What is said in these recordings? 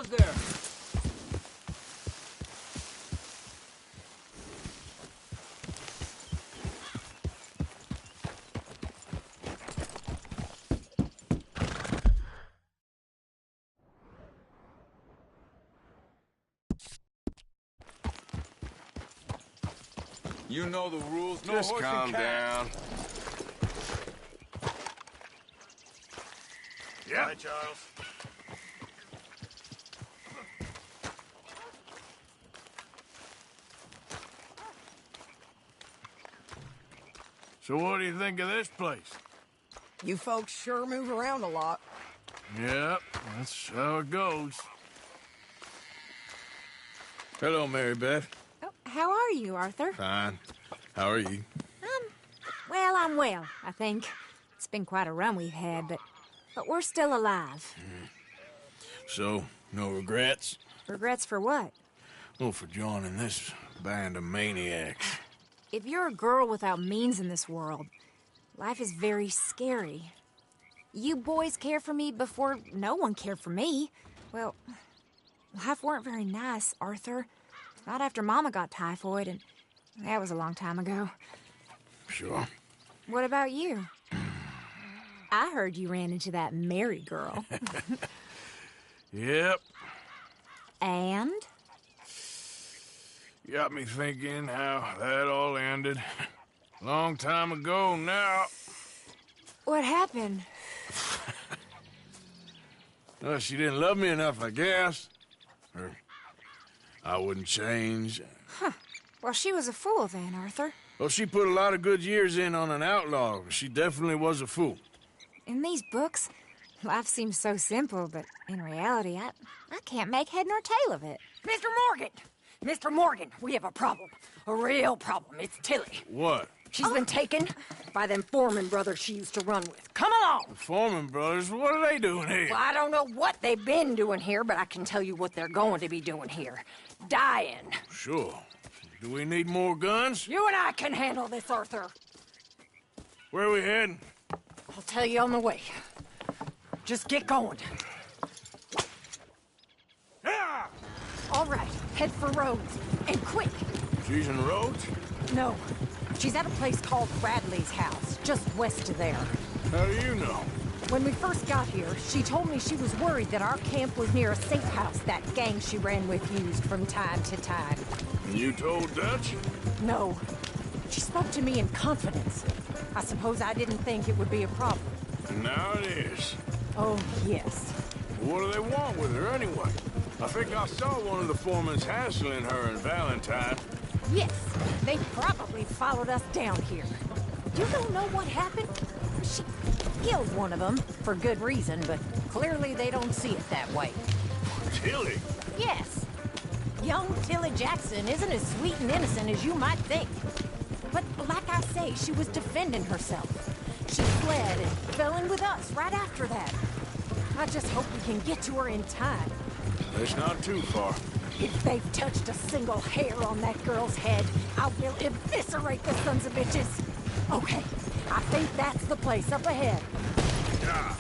goes there. You know the rules. No Just horse calm and cat. down. Yeah. Hi, Charles. So what do you think of this place? You folks sure move around a lot. Yep, that's how it goes. Hello, Mary Beth. Oh, how are you, Arthur? Fine. How are you? Well, I'm well, I think. It's been quite a run we've had, but we're still alive. So, no regrets? Regrets for what? Well, for joining this band of maniacs. If you're a girl without means in this world, life is very scary. You boys cared for me before no one cared for me. Well, life weren't very nice, Arthur. Not after Mama got typhoid, and that was a long time ago. Sure. What about you? I heard you ran into that Mary girl. Yep. And? Got me thinking how that all ended. Long time ago now. What happened? Well, she didn't love me enough, I guess. Or I wouldn't change. Huh. Well, she was a fool then, Arthur. Well, she put a lot of good years in on an outlaw. She definitely was a fool. In these books, life seems so simple, but in reality, I can't make head nor tail of it. Mr. Morgan! Mr. Morgan, we have a problem. A real problem. It's Tilly. What? She's been taken by them Foreman brothers she used to run with. Come along! The Foreman brothers? What are they doing here? Well, I don't know what they've been doing here, but I can tell you what they're going to be doing here. Dying. Sure. Do we need more guns? You and I can handle this, Arthur. Where are we heading? I'll tell you on the way. Just get going. Yeah! All right, head for Rhodes. And quick. She's in Rhodes? No, she's at a place called Bradley's house, just west of there. How do you know? When we first got here, she told me she was worried that our camp was near a safe house that gang she ran with used from time to time. And you told Dutch? No. She spoke to me in confidence. I suppose I didn't think it would be a problem. And now it is. Oh, yes. What do they want with her anyway? I think I saw one of the foremans hassling her and Valentine. Yes, they probably followed us down here. You don't know what happened? She killed one of them, for good reason, but clearly they don't see it that way. Tilly? Yes. Young Tilly Jackson isn't as sweet and innocent as you might think. But like I say, she was defending herself. She fled and fell in with us right after that. I just hope we can get to her in time. It's not too far. If they've touched a single hair on that girl's head, I will eviscerate the sons of bitches. Okay, I think that's the place up ahead. Yeah.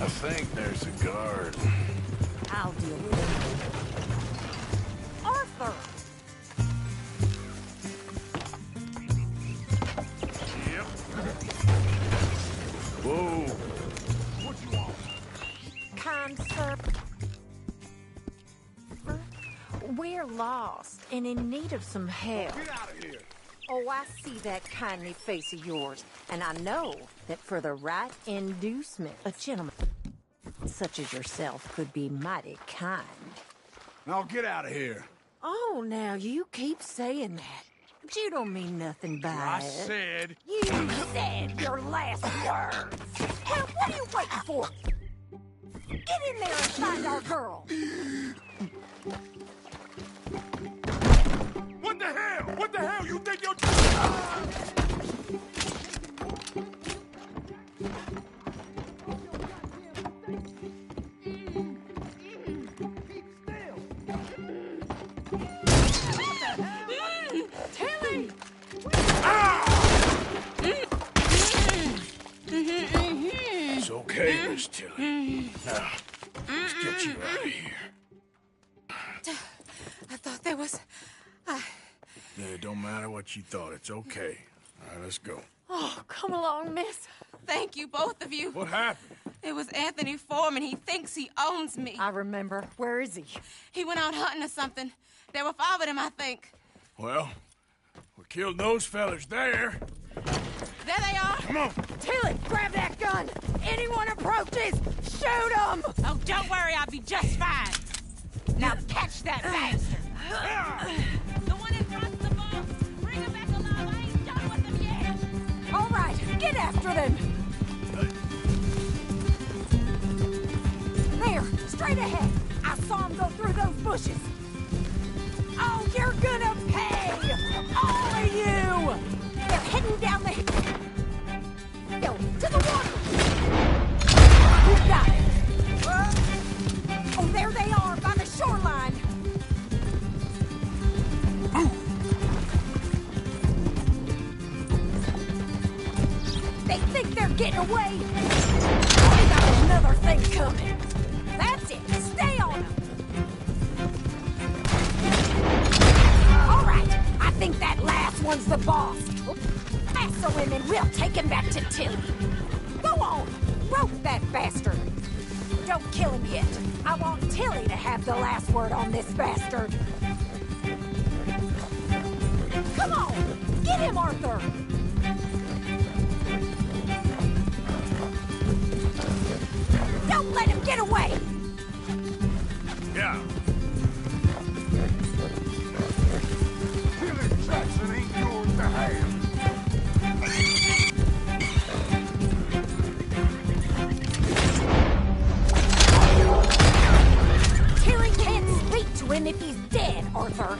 I think there's a guard. I'll deal with it. Arthur! Yep. Whoa. What you want? Kind sir. We're lost and in need of some help. Get out of here. Oh, I see that kindly face of yours, and I know that for the right inducement, a gentleman such as yourself could be mighty kind. Now get out of here. Oh, now you keep saying that, but you don't mean nothing by I it. said... You said your last words. Well, what are you waiting for? Get in there and find our girl. What the hell? What the hell? You think you're... Tilly! It's okay, Miss Tilly. Now, let's get you out of here. Yeah, it don't matter what you thought. It's okay. All right, let's go. Oh, come along, miss. Thank you, both of you. What happened? It was Anthony Foreman. He thinks he owns me. I remember. Where is he? He went out hunting or something. There were 5 of them, I think. Well, we killed those fellas there. There they are. Come on. Tilly, grab that gun! Anyone approaches, shoot them! Oh, don't worry, I'll be just fine. Now catch that bastard. The one in front's the boss. Bring him back alive. I ain't done with him yet. All right, get after them! There, straight ahead. I saw him go through those bushes. Oh, you're gonna pay! All of you! They're heading down the hill. Go, to the water! You got it! Oh, there they are, by the shoreline! They think they're getting away! They got another thing coming! That's it! Stay on them! Alright, I think that last one's the boss. Lasso him and we'll take him back to Tilly. Go on! Rope that bastard! Don't kill him yet. I want Tilly to have the last word on this bastard. Come on! Get him, Arthur! Don't let him get away! Yeah. Billy Jackson ain't yours to have. Tilly can't speak to him if he's dead, Arthur.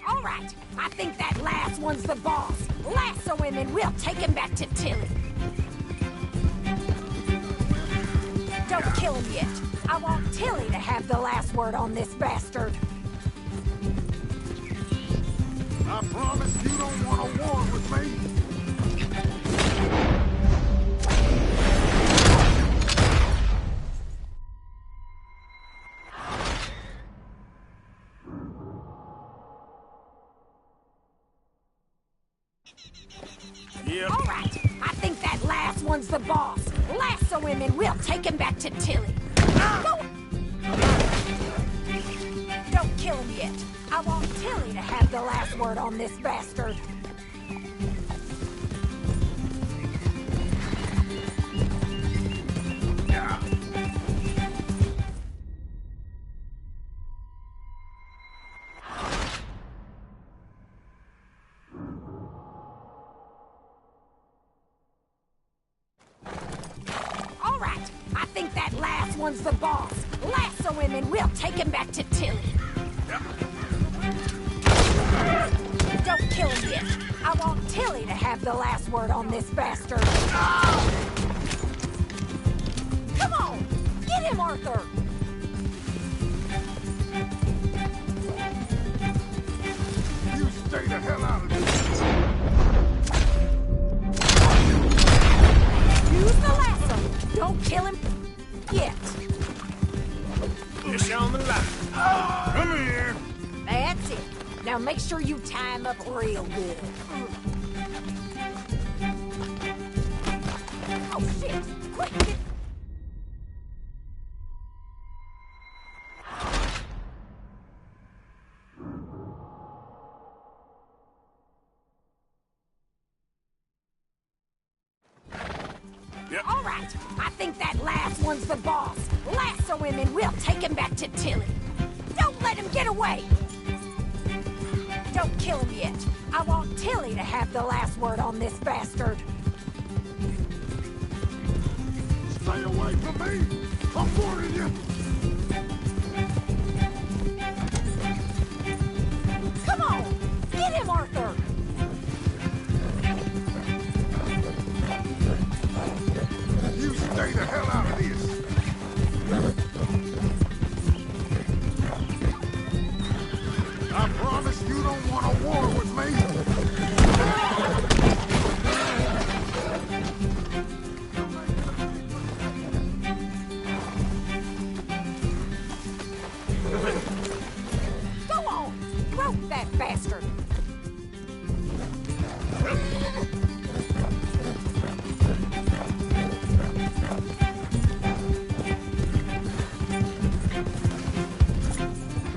All right, I think that last one's the boss. Lasso him and we'll take him back to Tilly. Don't kill him yet. I want Tilly to have the last word on this bastard. I promise you don't want a war with me. Yep. All right, I think that last one's the boss. Lasso him and we'll take him back to Tilly. Go. Don't kill him yet. I want Tilly to have the last word on this bastard. All right, I think that last one's the boss. Lasso him and we'll take him back to Tilly. Don't kill him yet. I want Tilly to have the last word on this bastard. Come on, get him, Arthur. You stay the hell out of this. Use the lasso. Don't kill him yet. Fish on the line. Come here. That's it. Now make sure you tie him up real good. Oh, shit. Quick, get... Yep. All right, I think that last one's the boss. Lasso him and we'll take him back to Tilly. Don't let him get away. Don't kill him yet. I want Tilly to have the last word on this bastard. Stay away from me. I'm warning you. Come on, get him, Arthur. You stay the hell out of this. I promise. want a war with me? Go on! Rope that bastard!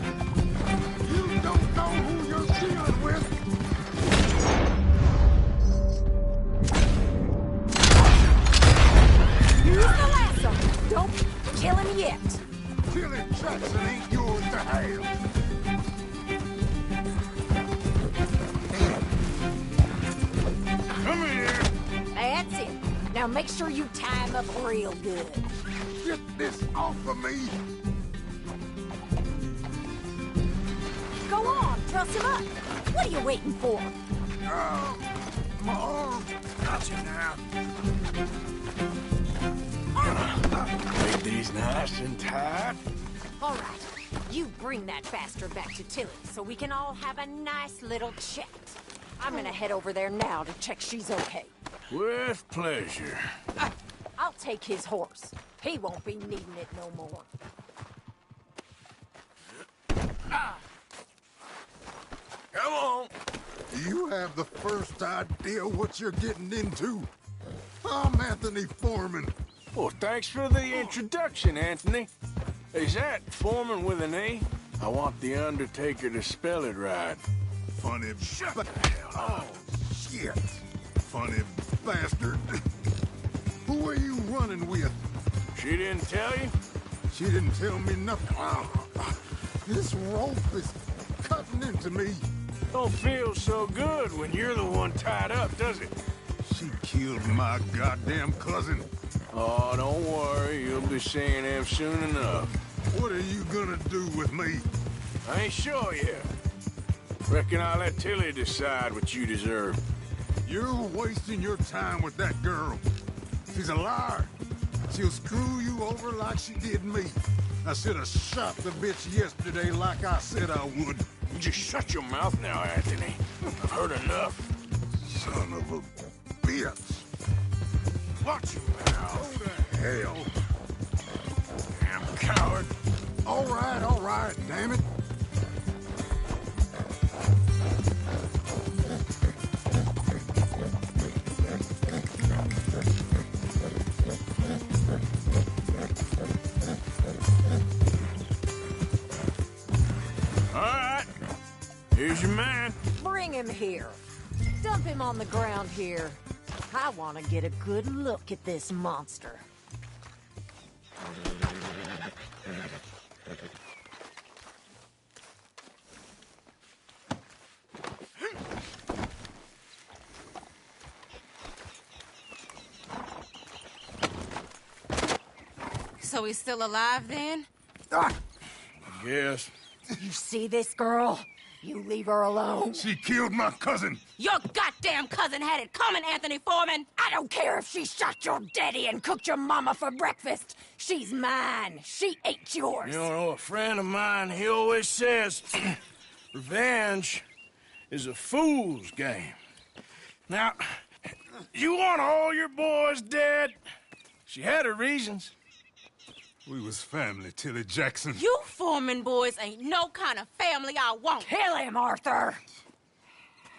You don't know who you're dealing with. Use the lasso! Don't kill him yet! Tilly Jackson ain't yours to have. Come here. That's it. Now make sure you tie him up real good. Get this off of me. Go on, truss him up. What are you waiting for? My arm. Got you now. Make these nice and tight. All right, you bring that bastard back to Tilly so we can all have a nice little chat. I'm gonna head over there now to check she's okay. With pleasure. I'll take his horse. He won't be needing it no more. Come on. You have the first idea what you're getting into. I'm Anthony Foreman. Well, thanks for the introduction, Anthony. Is that Foreman with an E? I want the Undertaker to spell it right. Funny. Shut the hell up. Oh, shit. Funny bastard. Who are you running with? She didn't tell you? She didn't tell me nothing. This rope is cutting into me. Don't feel so good when you're the one tied up, does it? She killed my goddamn cousin. Oh, don't worry. You'll be seeing him soon enough. What are you gonna do with me? I ain't sure yet. Reckon I'll let Tilly decide what you deserve. You're wasting your time with that girl. She's a liar. She'll screw you over like she did me. I should have shot the bitch yesterday like I said I would. You just shut your mouth now, Anthony. I've heard enough. Son of a bitch. Watch your mouth. Go to hell. Damn coward. All right, damn it. All right. Here's your man. Bring him here. Dump him on the ground here. I want to get a good look at this monster. So he's still alive then? Ah, Yes. You see this girl? You leave her alone. she killed my cousin. Your goddamn cousin had it coming, Anthony Foreman! I don't care if she shot your daddy and cooked your mama for breakfast. She's mine. She ate yours. You know, a friend of mine, he always says, revenge is a fool's game. Now, you want all your boys dead? She had her reasons. We was family, Tilly Jackson. You Foreman boys ain't no kind of family I want. Kill him, Arthur.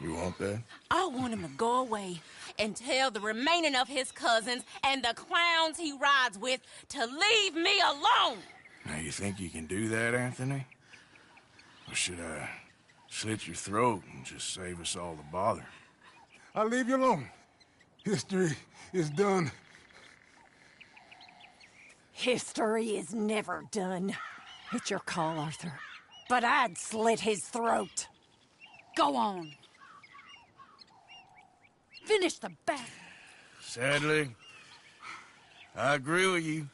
You want that? I want him to go away and tell the remaining of his cousins and the clowns he rides with to leave me alone. Now, you think you can do that, Anthony? Or should I slit your throat and just save us all the bother? I'll leave you alone. History is done. History is never done. It's your call, Arthur. But I'd slit his throat. Go on. Finish the battle. Sadly, I agree with you.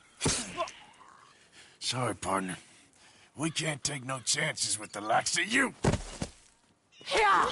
Sorry, partner. We can't take no chances with the likes of you. Yeah.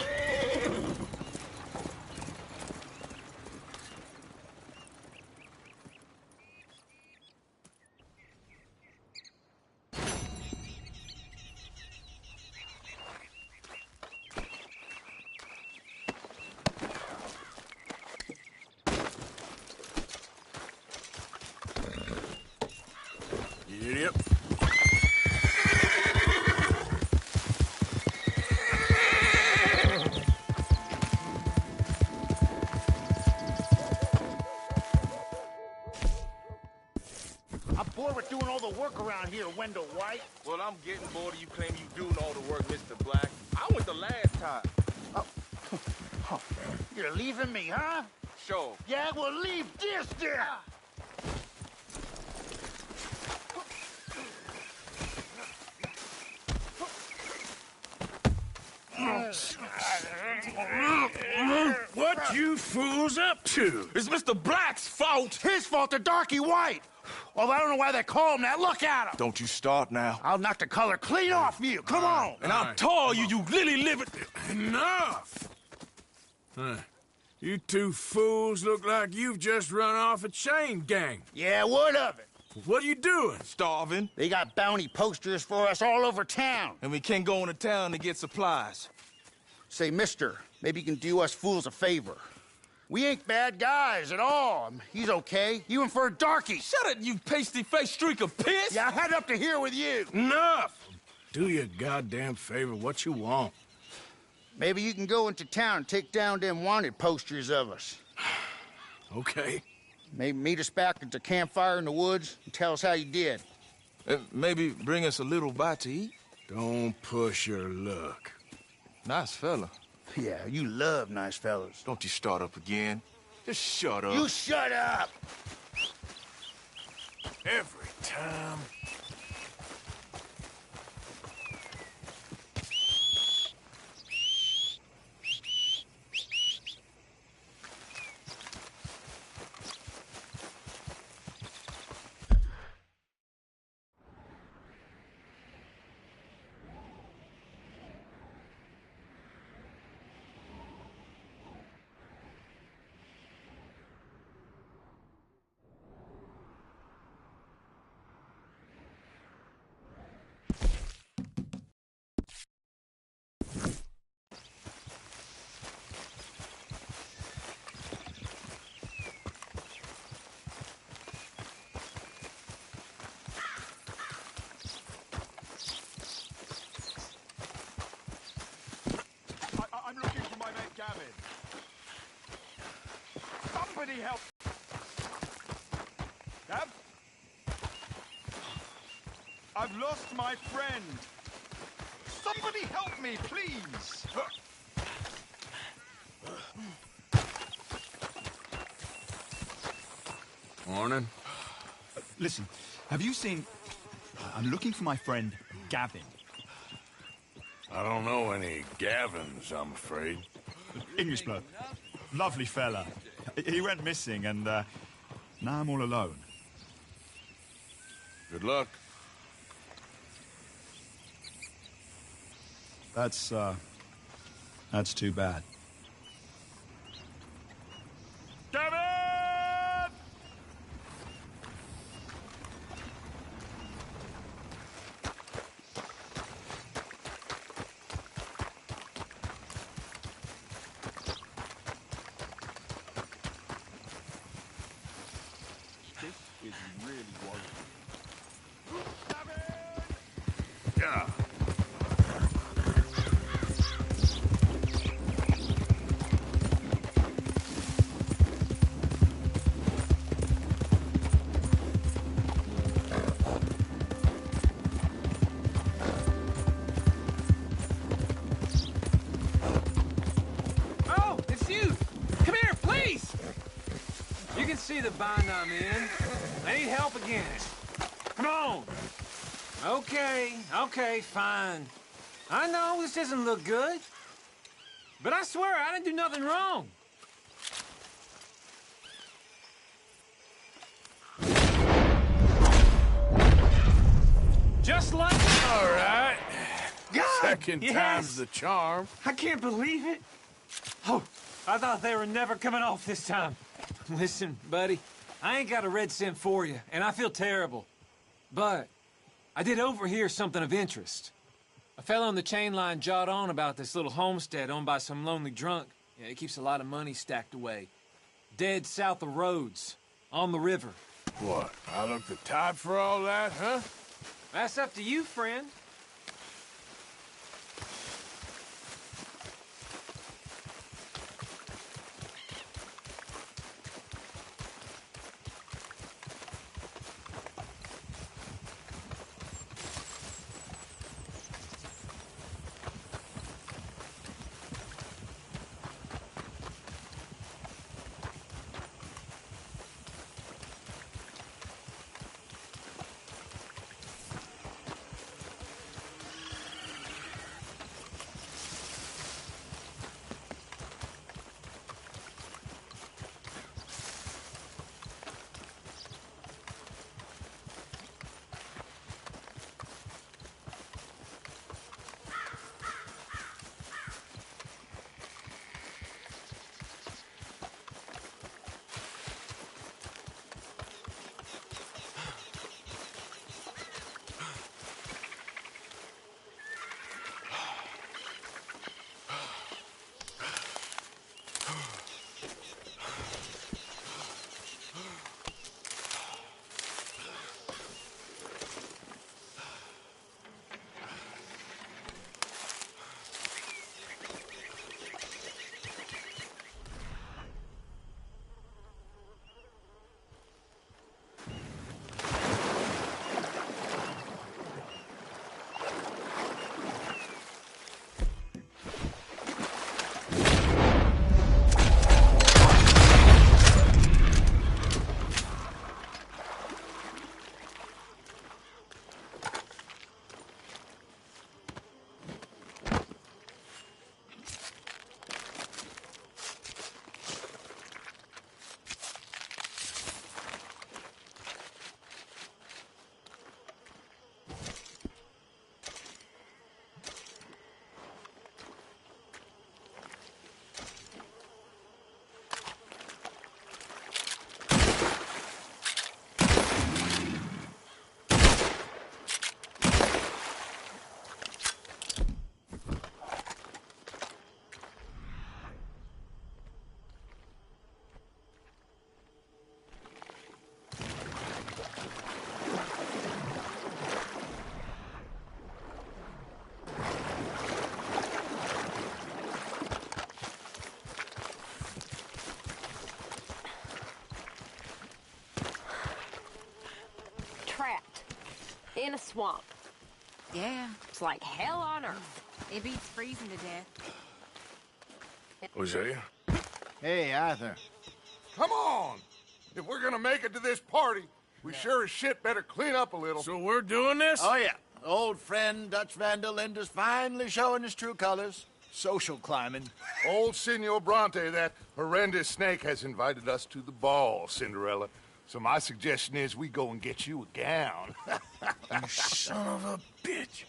around here, Wendell White. Well, I'm getting bored of you claiming you doing all the work, Mr. Black. I went the last time. Oh, you're leaving me, huh? Sure. Yeah, well, leave this there. What you fools up to? It's Mr. Black's fault. His fault, the darky white. Although I don't know why they call him that. Look at him. Don't you start now. I'll knock the color clean off you. Come on. And I'll tell you, you lily live it. Enough! You two fools look like you've just run off a chain gang. Yeah, what of it? What are you doing? Starving. They got bounty posters for us all over town. And we can't go into town to get supplies. Say, mister, maybe you can do us fools a favor. We ain't bad guys at all. He's okay. You and for a darky. Shut it, you pasty-faced streak of piss! Yeah, I had up to here with you. Enough! Do your goddamn favor what you want. Maybe you can go into town and take down them wanted posters of us. Okay. Maybe meet us back at the campfire in the woods and tell us how you did. Maybe bring us a little bite to eat. Don't push your luck. Nice fella. Yeah, you love nice fellas. Don't you start up again. Just shut up. You shut up! Every time. I'm looking for my mate Gavin. Somebody help! Gav? I've lost my friend. Somebody help me, please! Morning. Listen, have you seen... I'm looking for my friend Gavin. I don't know any Gavins, I'm afraid. English bloke. Lovely fella. He went missing and now I'm all alone. Good luck. That's too bad. Gavin! Is really worrying. Yeah. Oh, it's you! Come here, please! You can see the bind I'm in. I need help again. Come on! Okay, fine. I know this doesn't look good. But I swear, I didn't do nothing wrong. Just like... All right. God, Second yes. time's the charm. I can't believe it. Oh, I thought they were never coming off this time. Listen, buddy, I ain't got a red cent for you, and I feel terrible. But I did overhear something of interest. A fellow on the chain line jawed on about this little homestead owned by some lonely drunk. Yeah, he keeps a lot of money stacked away. Dead south of Rhodes, on the river. What, I look the type for all that, huh? That's up to you, friend. in a swamp. Yeah, It's like hell on earth. it beats freezing to death. Hosea? Hey, Arthur. Come on! If we're gonna make it to this party, we sure as shit better clean up a little. So we're doing this? Oh, yeah. Old friend Dutch Van der Linde's finally showing his true colors. Social climbing. Old Senor Bronte, that horrendous snake, has invited us to the ball, Cinderella. So my suggestion is we go and get you a gown. You son of a bitch.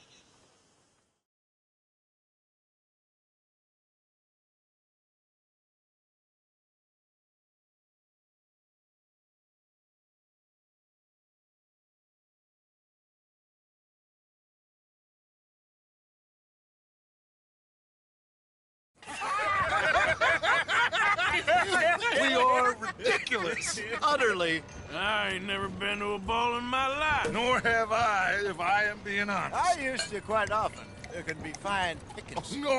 We are ridiculous. Utterly. I ain't never been to a ball in my life. Nor have I, if I am being honest. I used to quite often. There can be fine pickings. No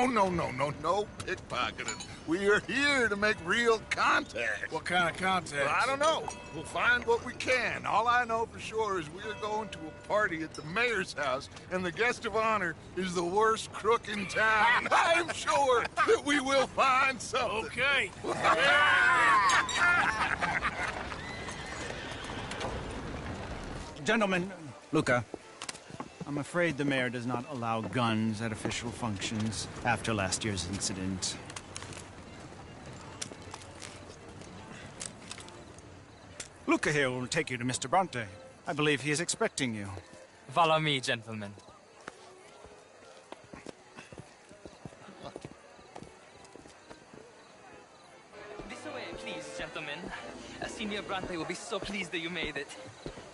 pickpocketing. We are here to make real contact. What kind of contact? Well, I don't know. We'll find what we can. All I know for sure is we're going to a party at the mayor's house, and the guest of honor is the worst crook in town. I'm sure that we will find something. Okay. Gentlemen, Luca, I'm afraid the mayor does not allow guns at official functions after last year's incident. Luca here will take you to Mr. Bronte. I believe he is expecting you. Follow me, gentlemen. This way, please, gentlemen. Senior Bronte will be so pleased that you made it.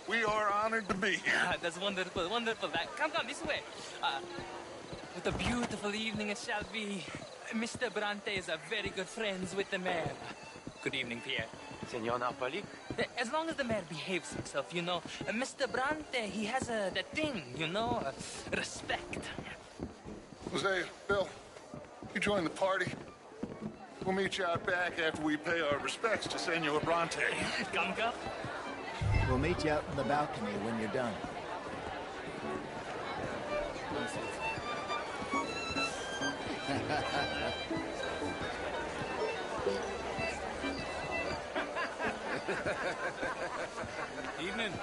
We are honored to be here. That's wonderful, wonderful. Come, this way. What a beautiful evening it shall be. Mr. Bronte is very good friends with the mayor. Good evening, Pierre. Senor Napoli? As long as the mayor behaves himself, you know. Mr. Bronte, he has that thing, you know, respect. Hosea, Bill, you join the party. We'll meet you out back after we pay our respects to Senor Bronte. Come. We'll meet you out in the balcony when you're done. Evening.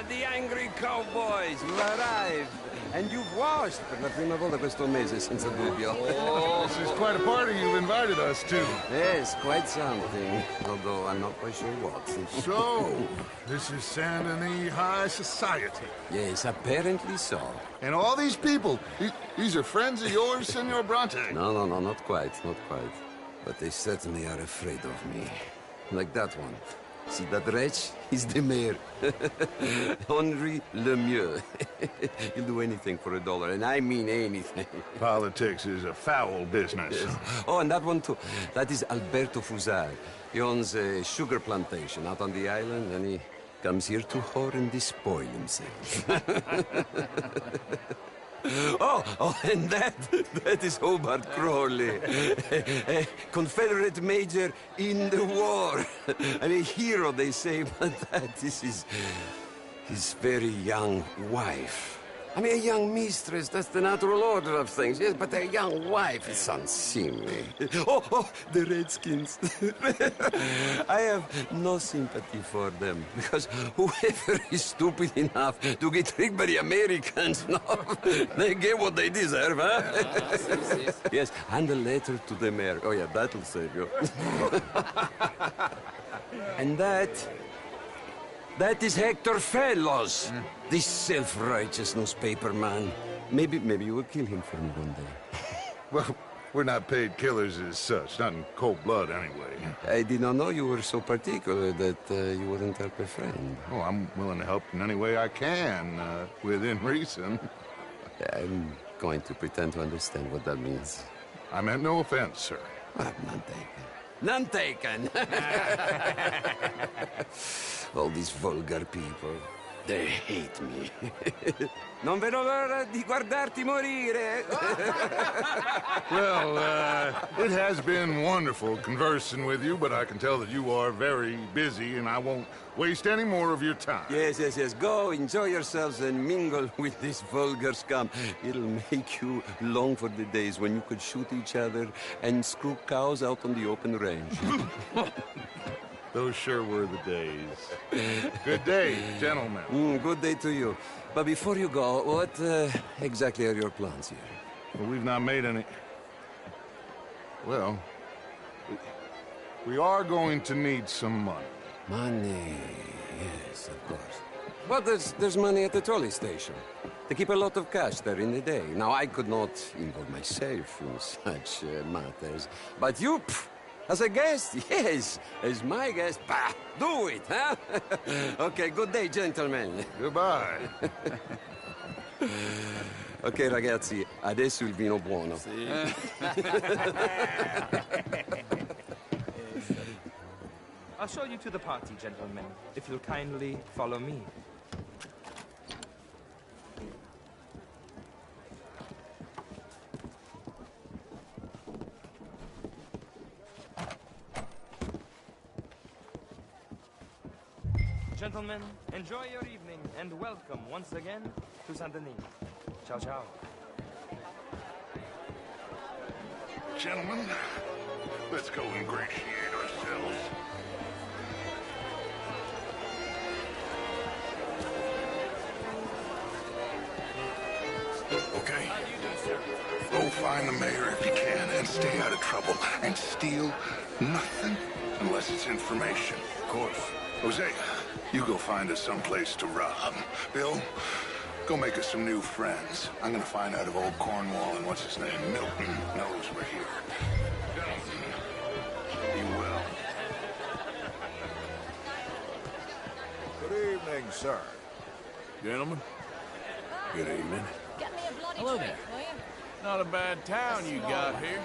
The angry cowboys, you've arrived. And you've washed per la prima volta questo mese, senza dubbio. Oh, this is quite a party you've invited us to. Yes, quite something. Although I'm not quite sure what. So, this is Saint Denis High Society. Yes, apparently so. And all these people, these are friends of yours, Senor Bronte? No, not quite, not quite. But they certainly are afraid of me. Like that one. See that wretch? He's the mayor. Henri Lemieux. He'll do anything for $1, and I mean anything. Politics is a foul business. Yes. Oh, and that one too. That is Alberto Fusar. He owns a sugar plantation out on the island, and he comes here to whore and despoil himself. Oh, and that is Hobart Crawley, a Confederate major in the war. I mean, a hero, they say, but that is his very young wife. I mean, a young mistress, that's the natural order of things, yes, but a young wife is unseemly. Oh, the Redskins. I have no sympathy for them, because whoever is stupid enough to get tricked by the Americans, no, they get what they deserve, huh? Yes, and a letter to the mayor. Oh, yeah, that'll save you. And that is Hector Fellows, this self-righteous newspaper man. Maybe you will kill him for me one day. Well, We're not paid killers as such, not in cold blood anyway. I did not know you were so particular that you wouldn't help a friend. Oh, I'm willing to help in any way I can, within reason. I'm going to pretend to understand what that means. I meant no offense, sir. None taken. None taken! All these vulgar people, they hate me. Non vedo l'ora di guardarti morire. Well, it has been wonderful conversing with you, but I can tell that you are very busy, and I won't waste any more of your time. Yes. Go, enjoy yourselves, and mingle with this vulgar scum. It'll make you long for the days when you could shoot each other and screw cows out on the open range. Those sure were the days. Good day, gentlemen. Good day to you. But before you go, what exactly are your plans here? Well, we've not made any... Well, we are going to need some money. Money, yes, of course. Well, there's money at the trolley station. They keep a lot of cash there in the day. Now, I could not involve myself in such matters. But you, as a guest, yes, as my guest, bah, do it, huh? Okay, good day, gentlemen. Goodbye. Ok, ragazzi, adesso il vino buono. I'll show you to the party, gentlemen, if you'll kindly follow me. Gentlemen, enjoy your evening and welcome once again to Saint Denis. Ciao, ciao. Gentlemen, let's go ingratiate ourselves. Okay? Go find the mayor if you can and stay out of trouble. And steal nothing unless it's information. Of course. Jose, you go find us someplace to rob. Bill, go make us some new friends. I'm gonna find out if old Cornwall and what's his name, Milton, knows we're here. Gentlemen, be well. Good evening, sir. Gentlemen, good evening. Hello there. Not a bad town you got here.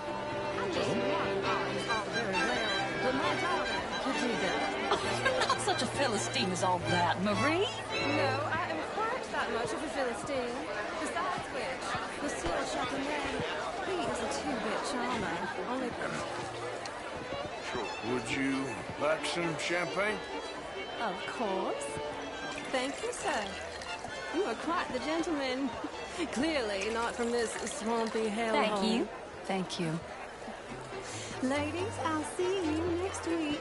You're not such a Philistine as all that, Marie. No, I am quite that much of a Philistine. Besides which, Monsieur Chapelain, he is a two-bit charmer. Only... Would you like some champagne? Of course. Thank you, sir. You are quite the gentleman. Clearly not from this swampy hellhole. Thank you. Thank you. Ladies, I'll see you next week.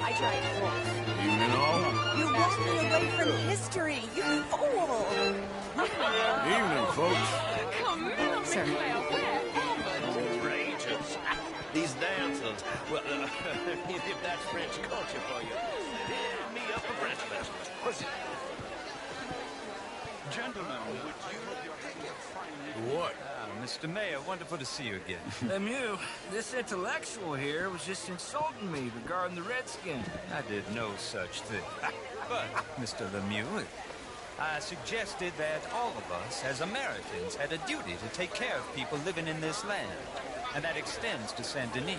I tried. Evening all. You're walking away from history, you fool! Evening, folks. Come on, Sir. Outrageous. These dancers. Well, if that's French culture for you. Me up a French festival. What's it? Gentlemen, would you... What? Mr. Mayor, wonderful to see you again. Lemieux, this intellectual here was just insulting me regarding the Redskins. I did no such thing. But, Mr. Lemieux, I suggested that all of us, as Americans, had a duty to take care of people living in this land. And that extends to Saint Denis.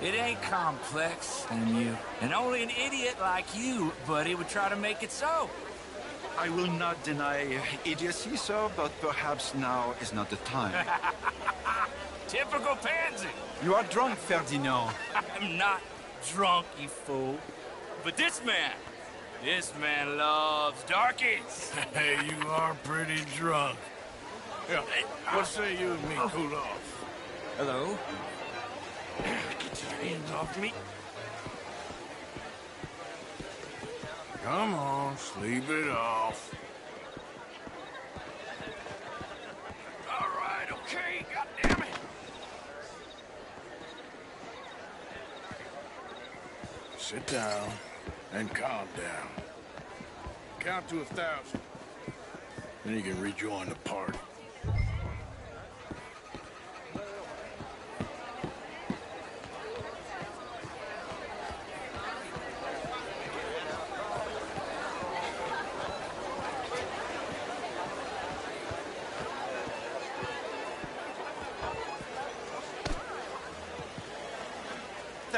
It ain't complex, Lemieux. And only an idiot like you, buddy, would try to make it so. I will not deny idiocy, sir, but perhaps now is not the time. Typical pansy. You are drunk, Ferdinand. I'm not drunk, you fool. But this man loves darkies. Hey, you are pretty drunk. Yeah, what say you and me cool off? Hello? Get your hands off me. Come on, sleep it off. All right, okay, goddammit. Sit down and calm down. Count to 1,000. Then you can rejoin the party.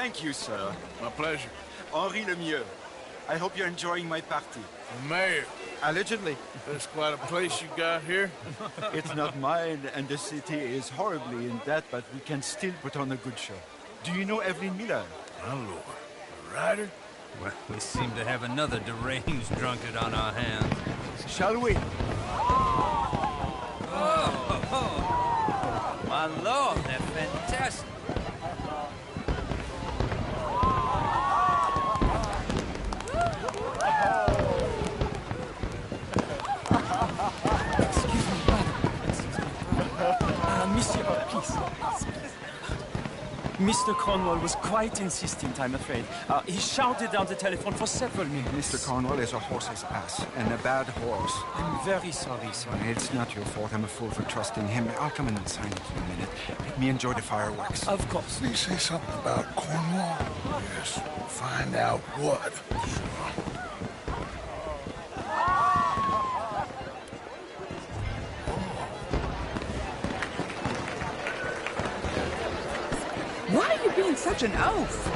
Thank you, sir. My pleasure. Henri Lemieux. I hope you're enjoying my party. The mayor. Allegedly. That's quite a place you got here. It's not mine, and the city is horribly in debt, but we can still put on a good show. Do you know Evelyn Miller? My lord. A writer? Well, we seem to have another deranged drunkard on our hands. Shall we? Oh, my lord, they're fantastic. Excuse me, brother. Monsieur, please. Mr. Cornwall was quite insistent, I'm afraid. He shouted down the telephone for several minutes. Mr. Cornwall is a horse's ass, and a bad horse. I'm very sorry, sir. It's not your fault. I'm a fool for trusting him. I'll come in and sign it for a minute. Let me enjoy the fireworks. Of course. Did he say something about Cornwall? Yes. Find out what. Why are you being such an oaf?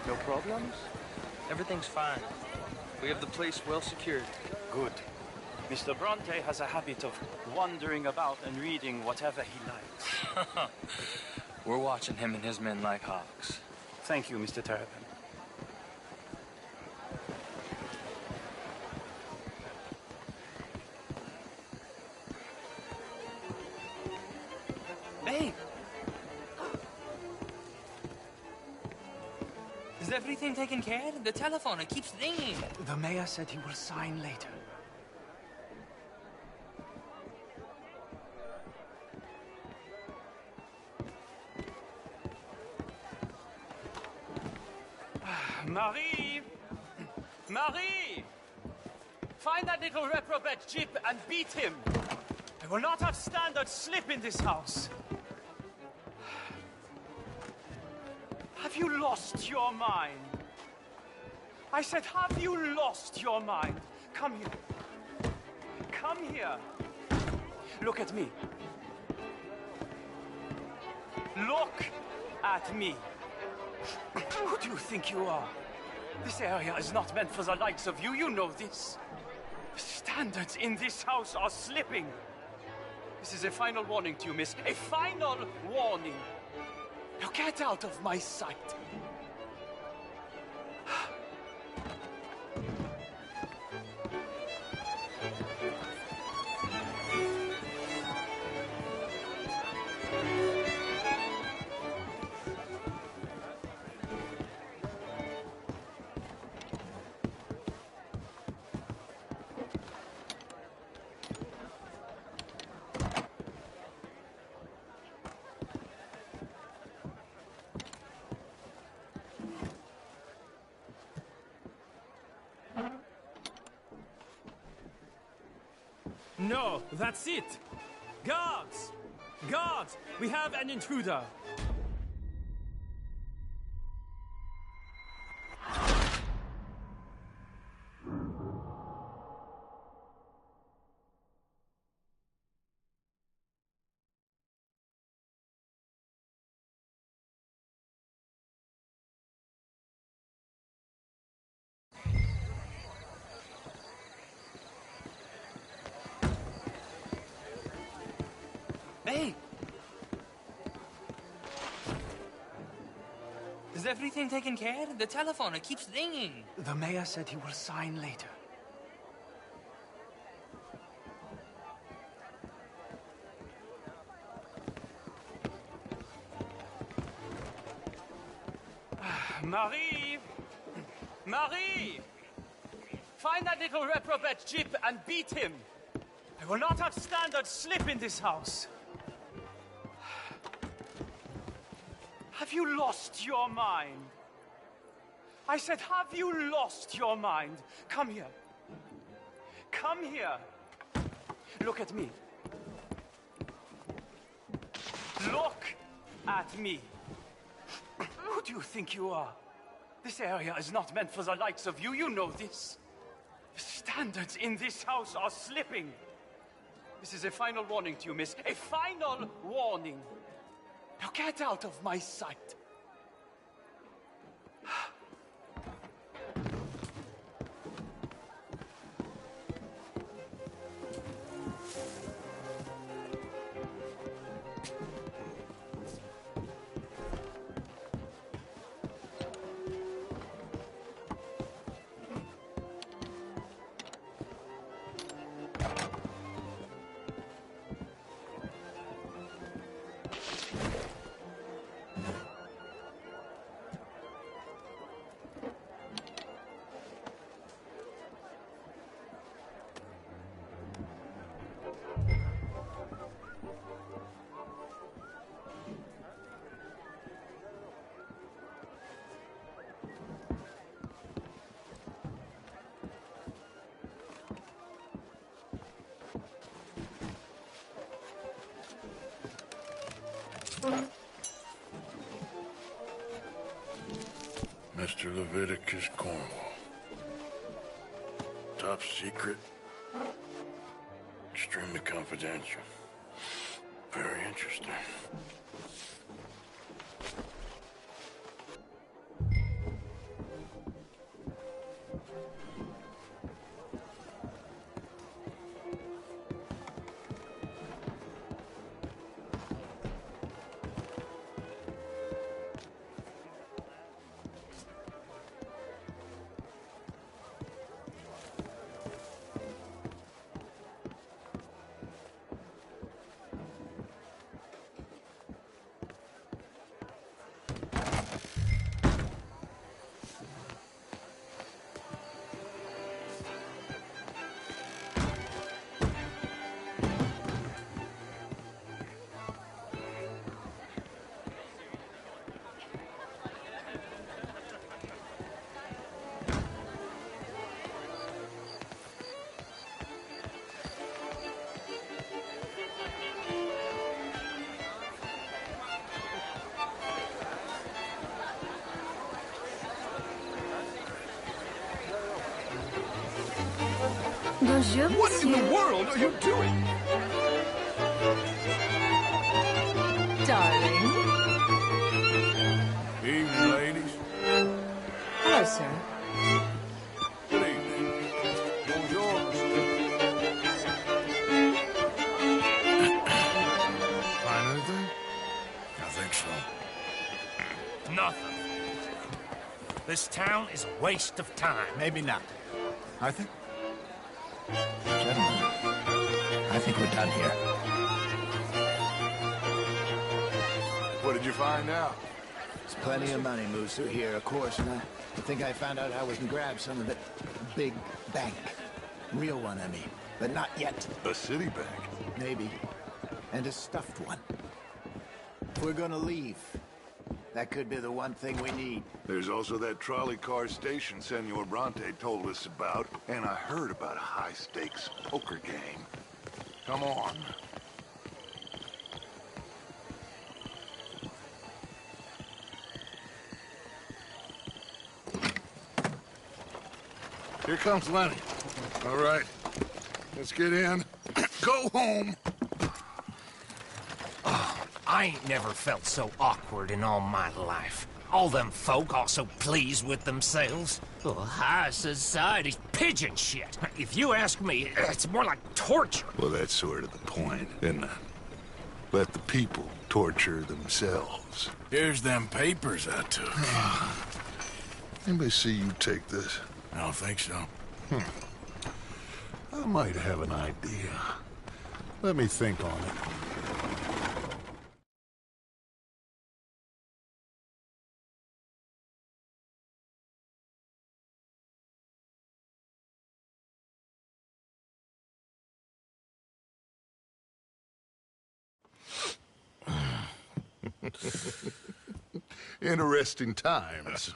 No problems? Everything's fine. We have the place well secured. Good. Mr. Bronte has a habit of wandering about and reading whatever he likes. We're watching him and his men like hawks. Thank you, Mr. Terrapin. Hey! Is everything taken care of? The telephone, it keeps ringing. The mayor said he will sign later. Marie! Marie! Find that little reprobate Jip and beat him. I will not have standard slip in this house. Have you lost your mind? I said, have you lost your mind? Come here. Come here. Look at me. Look at me. Who do you think you are? This area is not meant for the likes of you. You know this. The standards in this house are slipping. This is a final warning to you, miss. A final warning. Now get out of my sight. No, that's it! Guards! Guards! We have an intruder! Hey! Is everything taken care of? The telephone, it keeps ringing. The mayor said he will sign later. Marie! Marie! Find that little reprobate Jip and beat him. I will not have standard slip in this house. Have you lost your mind? I said, have you lost your mind? Come here. Come here. Look at me. Look at me. Who do you think you are? This area is not meant for the likes of you. You know this. The standards in this house are slipping. This is a final warning to you, miss. A final warning. Now get out of my sight. Mr. Leviticus Cornwall. Top secret. Extremely confidential. Very interesting. Bonjour, What in the world are you doing? darling. Evening, ladies. Hello, sir. Good evening. Bonjour. Find anything? I think so. Nothing. This town is a waste of time. Maybe not. Arthur? Gentlemen, I think we're done here. What did you find out? There's plenty of money moves through here, of course, and I think I found out how we can grab some of it. Big bank. Real one, I mean. But not yet. A city bank? Maybe. And a stuffed one. If we're gonna leave, that could be the one thing we need. There's also that trolley car station Senor Bronte told us about, and I heard about a high-stakes poker game. Come on. Here comes Lenny. All right, let's get in. Go home. I ain't never felt so awkward in all my life. All them folk all so pleased with themselves. Oh, high society's pigeon shit. If you ask me, it's more like torture. Well, that's sort of the point, isn't it? Let the people torture themselves. Here's them papers I took. Anybody see you take this? I don't think so. I might have an idea. Let me think on it. Interesting times.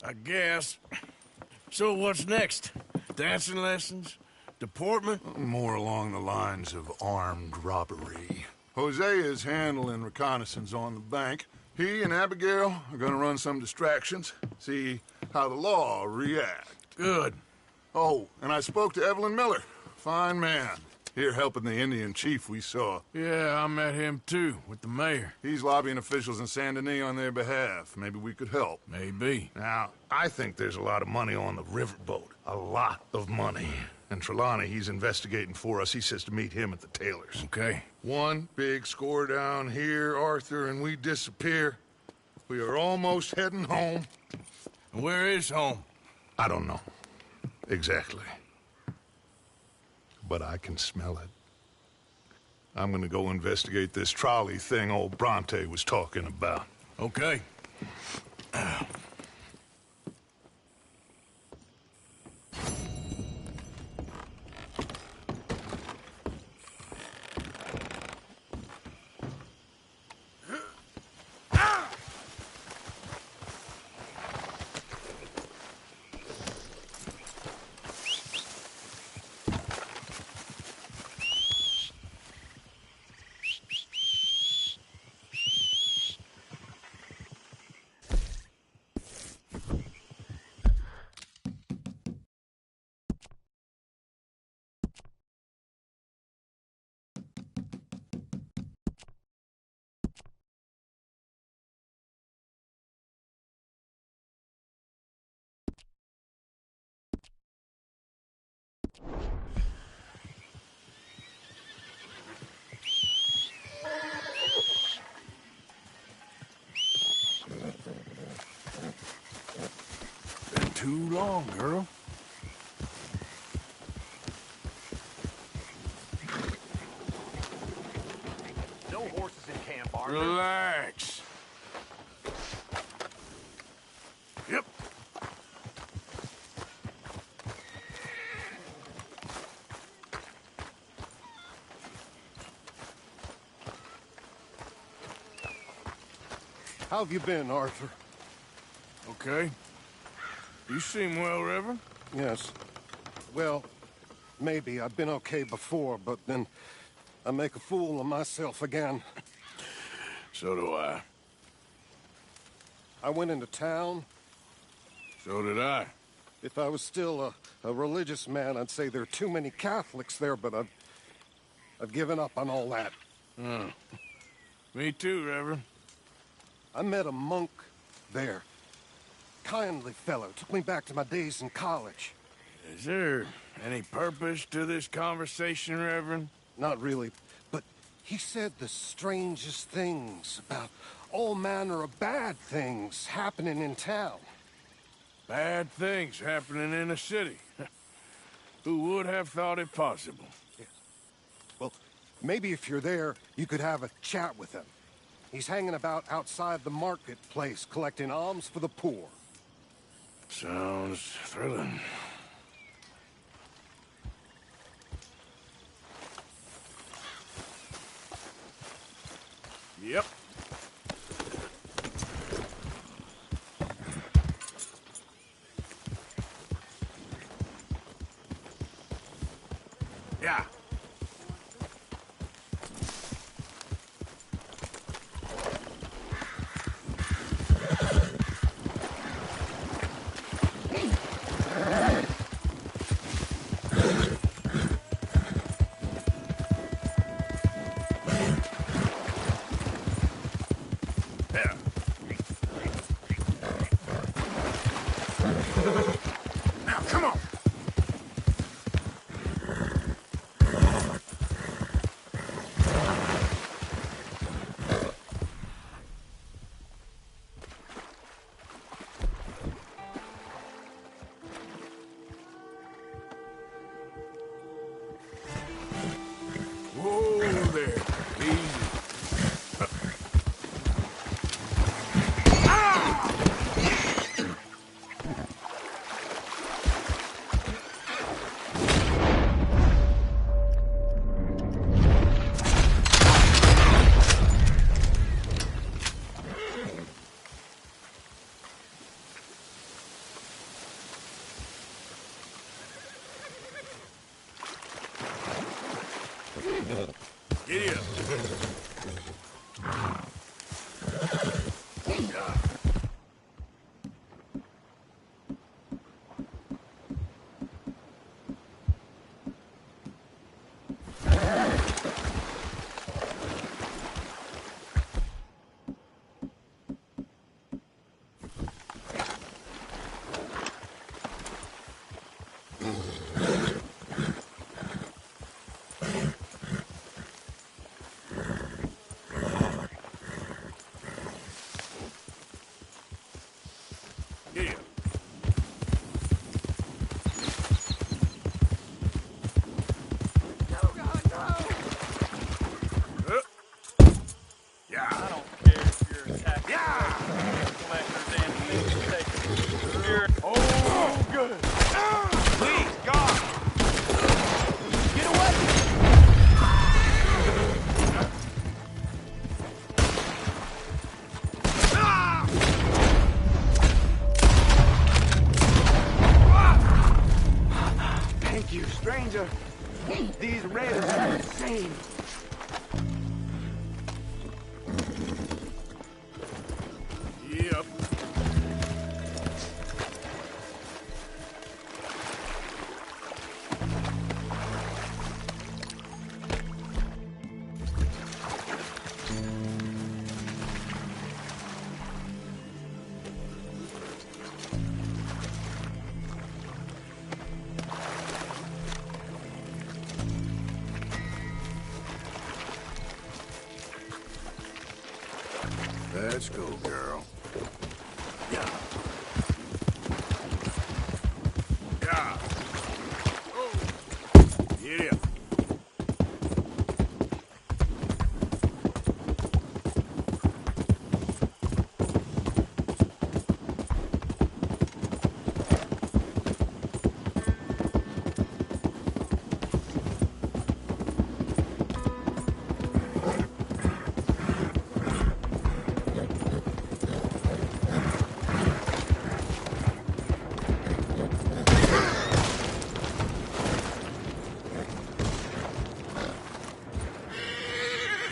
I guess. So what's next? Dancing lessons? Deportment? More along the lines of armed robbery. Hosea is handling reconnaissance on the bank. He and Abigail are gonna run some distractions, see how the law react. Good. Oh, and I spoke to Evelyn Miller. Fine man. Here helping the Indian chief we saw. Yeah, I met him too, with the mayor. He's lobbying officials in Saint Denis on their behalf. Maybe we could help. Maybe. Now, I think there's a lot of money on the riverboat. A lot of money. And Trelawney, he's investigating for us. He says to meet him at the Taylor's. Okay. One big score down here, Arthur, and we disappear. We are almost heading home. And where is home? I don't know. Exactly. But I can smell it. I'm gonna go investigate this trolley thing old Bronte was talking about. Okay. Been too long, girl. No horses in camp, Arthur. Relax. Yep. How have you been, Arthur? Okay. You seem well, Reverend. Yes. Well, maybe. I've been okay before, but then I make a fool of myself again. So do I. I went into town. So did I. If I was still a religious man, I'd say there are too many Catholics there, but I've given up on all that. Me too, Reverend. I met a monk there. Kindly fellow. Took me back to my days in college. Is there any purpose to this conversation, Reverend? Not really, but he said the strangest things about all manner of bad things happening in town. Bad things happening in a city. Who would have thought it possible? Yeah. Well, maybe if you're there, you could have a chat with him. He's hanging about outside the marketplace, collecting alms for the poor. Sounds thrilling. Yep. Yeah. Now, come on. Giddy up. These raiders are insane. Yep. Let's go, girl. Yeah. Yeah. Oh. Yeah.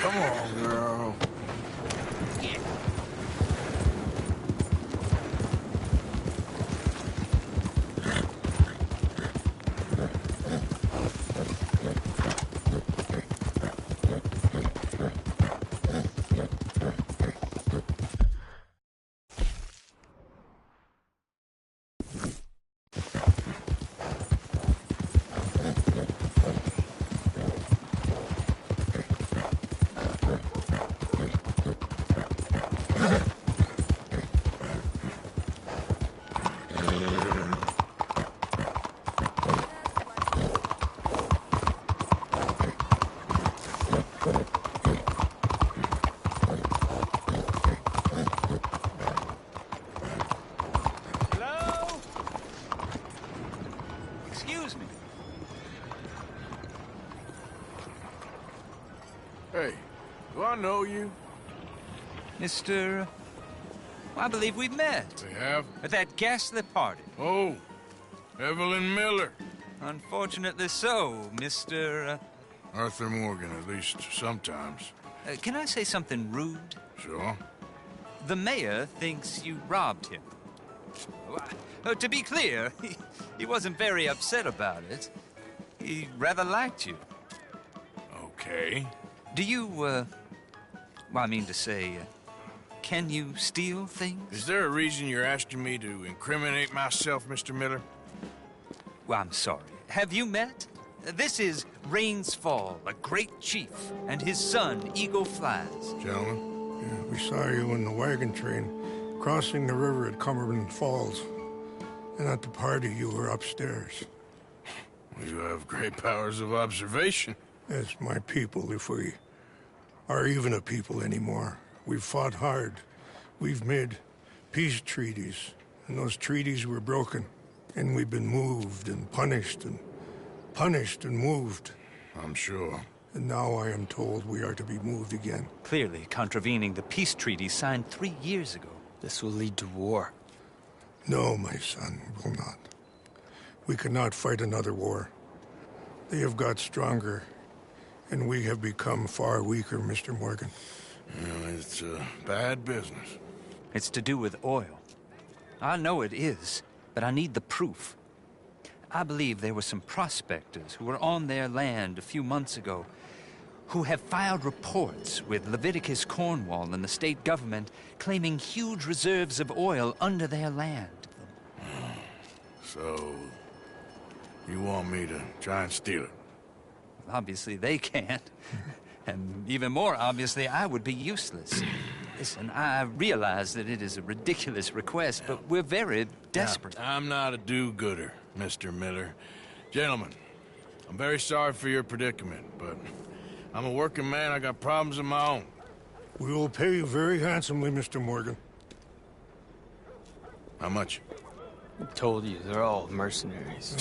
Come on, girl. Excuse me. Hey, do I know you? Mr. I believe we met. We have? At that ghastly party. Oh, Evelyn Miller. Unfortunately so, Mr. Arthur Morgan, at least sometimes. Can I say something rude? Sure. The mayor thinks you robbed him. To be clear, he wasn't very upset about it. He rather liked you. Okay. Do you, well, I mean to say, can you steal things? Is there a reason you're asking me to incriminate myself, Mr. Miller? Well, I'm sorry. Have you met? This is Rains Fall, a great chief, and his son, Eagle Flies. Gentlemen? Yeah, we saw you in the wagon train crossing the river at Cumberland Falls. And at the party, you were upstairs. You have great powers of observation. It's my people, if we are even a people anymore. We've fought hard. We've made peace treaties, and those treaties were broken. And we've been moved and punished and moved. I'm sure. And now I am told we are to be moved again. Clearly contravening the peace treaty signed 3 years ago. This will lead to war. No, my son, will not. We cannot fight another war. They have got stronger, And we have become far weaker, Mr. Morgan. It's bad business. It's to do with oil. I know it is, but I need the proof. I believe there were some prospectors who were on their land a few months ago who have filed reports with Leviticus Cornwall and the state government claiming huge reserves of oil under their land. So, you want me to try and steal it? Obviously they can't. And even more obviously, I would be useless. Listen, I realize that it is a ridiculous request, but we're very desperate. Now, I'm not a do-gooder, Mr. Miller. Gentlemen, I'm very sorry for your predicament, but I'm a working man. I got problems of my own. We will pay you very handsomely, Mr. Morgan. How much? I told you, they're all mercenaries.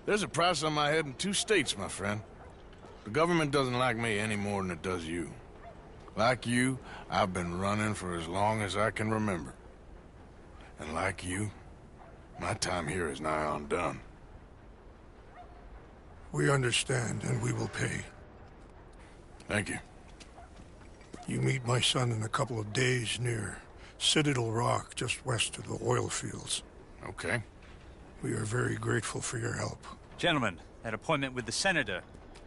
There's a price on my head in 2 states, my friend. The government doesn't like me any more than it does you. Like you, I've been running for as long as I can remember. And like you, my time here is nigh on done. We understand, and we will pay. Thank you. You meet my son in a couple of days near Citadel Rock, just west of the oil fields. Okay. We are very grateful for your help. Gentlemen, that appointment with the senator.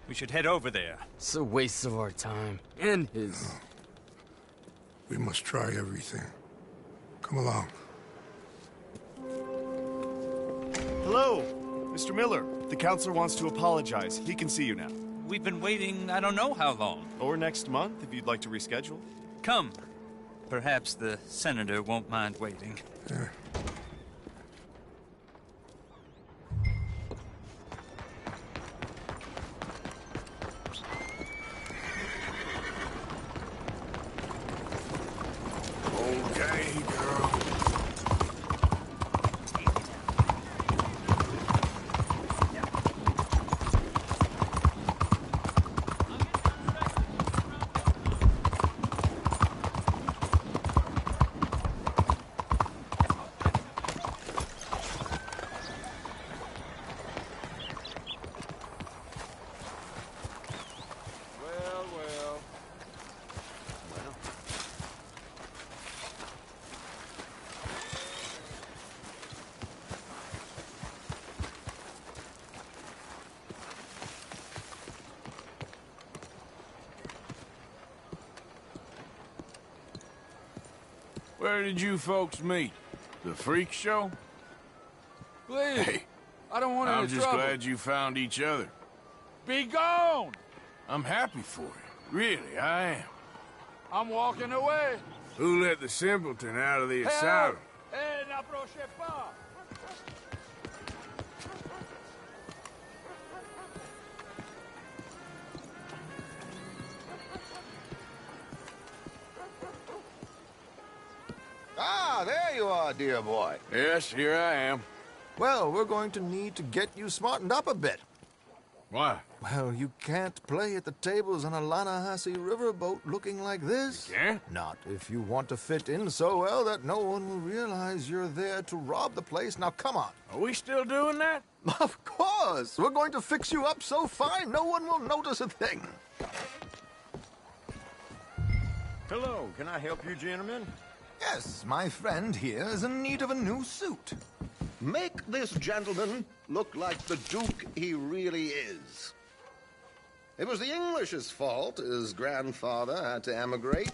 We should head over there. It's a waste of our time. And his. We must try everything. Come along. Hello, Mr. Miller. The counselor wants to apologize. He can see you now. We've been waiting I don't know how long. Or next month, if you'd like to reschedule. Come. Perhaps the senator won't mind waiting. Yeah. Okay, girl. Where did you folks meet? The freak show? Please, Hey, I don't want any I'm just trouble. glad you found each other. Be gone! I'm happy for you. Really, I am. I'm walking away. Who let the simpleton out of the Help! asylum? Eh, n'approchez pas! Ah, there you are, dear boy. Yes, here I am. Well, we're going to need to get you smartened up a bit. Why? Well, you can't play at the tables on a Lannahechee riverboat looking like this. You can't? Not if you want to fit in so well that no one will realize you're there to rob the place. Now, come on. Are we still doing that? Of course. We're going to fix you up so fine no one will notice a thing. Hello, can I help you, gentlemen? Yes, my friend here is in need of a new suit. Make this gentleman look like the Duke he really is. It was the English's fault his grandfather had to emigrate.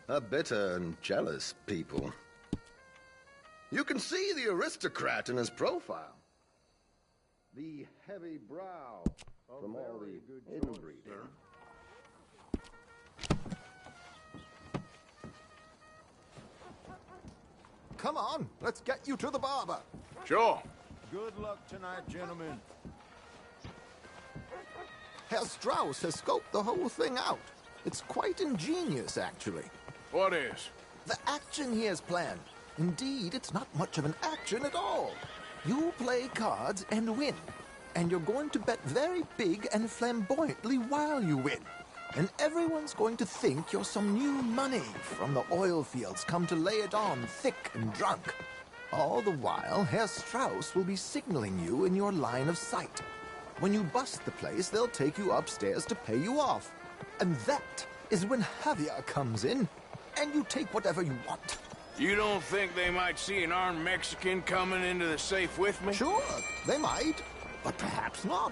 A bitter and jealous people. You can see the aristocrat in his profile. The heavy brow from all the inbreeding. Come on, let's get you to the barber. Sure. Good luck tonight, gentlemen. Herr Strauss has scoped the whole thing out. It's quite ingenious, actually. What is? The action he has planned. Indeed, it's not much of an action at all. You play cards and win. And you're going to bet very big and flamboyantly while you win. And everyone's going to think you're some new money from the oil fields come to lay it on thick and drunk. All the while, Herr Strauss will be signaling you in your line of sight. When you bust the place, they'll take you upstairs to pay you off. And that is when Javier comes in, and you take whatever you want. You don't think they might see an armed Mexican coming into the safe with me? Sure, they might, but perhaps not.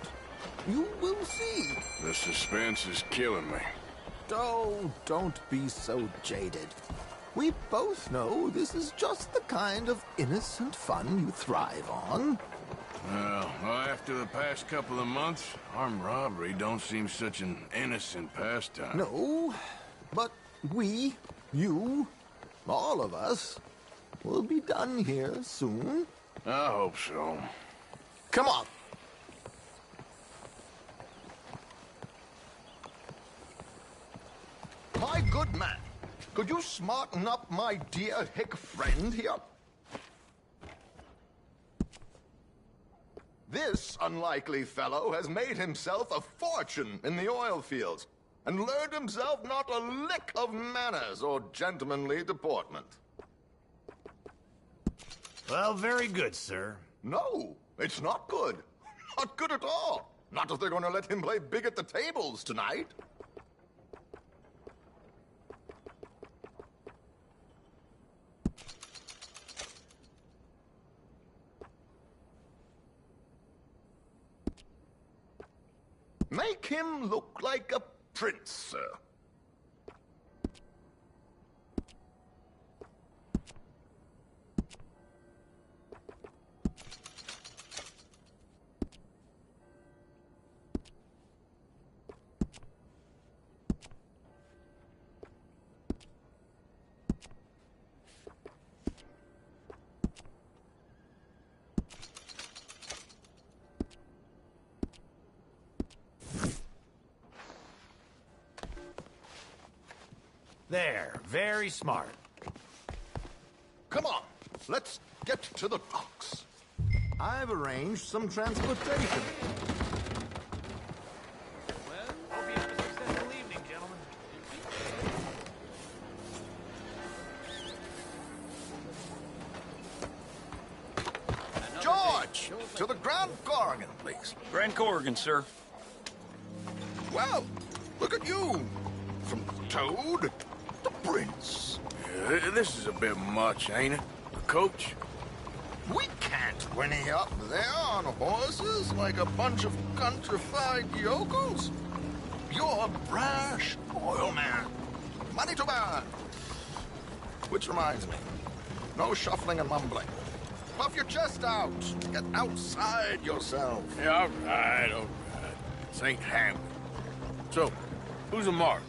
You will see. The suspense is killing me. Oh, don't be so jaded. We both know this is just the kind of innocent fun you thrive on. Well, after the past couple of months, armed robbery don't seem such an innocent pastime. No, but we, you, all of us, will be done here soon. I hope so. Come on. My good man, could you smarten up my dear hick friend here? This unlikely fellow has made himself a fortune in the oil fields and learned himself not a lick of manners or gentlemanly deportment. Well, very good, sir. No, it's not good. Not good at all. Not if they're going to let him play big at the tables tonight. Make him look like a prince, sir. There, very smart. Come on, let's get to the docks. I've arranged some transportation. Well, hope you have a successful evening, gentlemen. George, to the Grand Corrigan, please. Grand Corrigan, sir. Well, look at you. From Toad to Prince. Yeah, this is a bit much, ain't it? Coach? We can't whinny up there on horses like a bunch of countrified yokels. You're a brash oil man. Money to burn. Which reminds me, no shuffling and mumbling. Puff your chest out. Get outside yourself. Yeah, all right. St. Ham. So, who's a mark?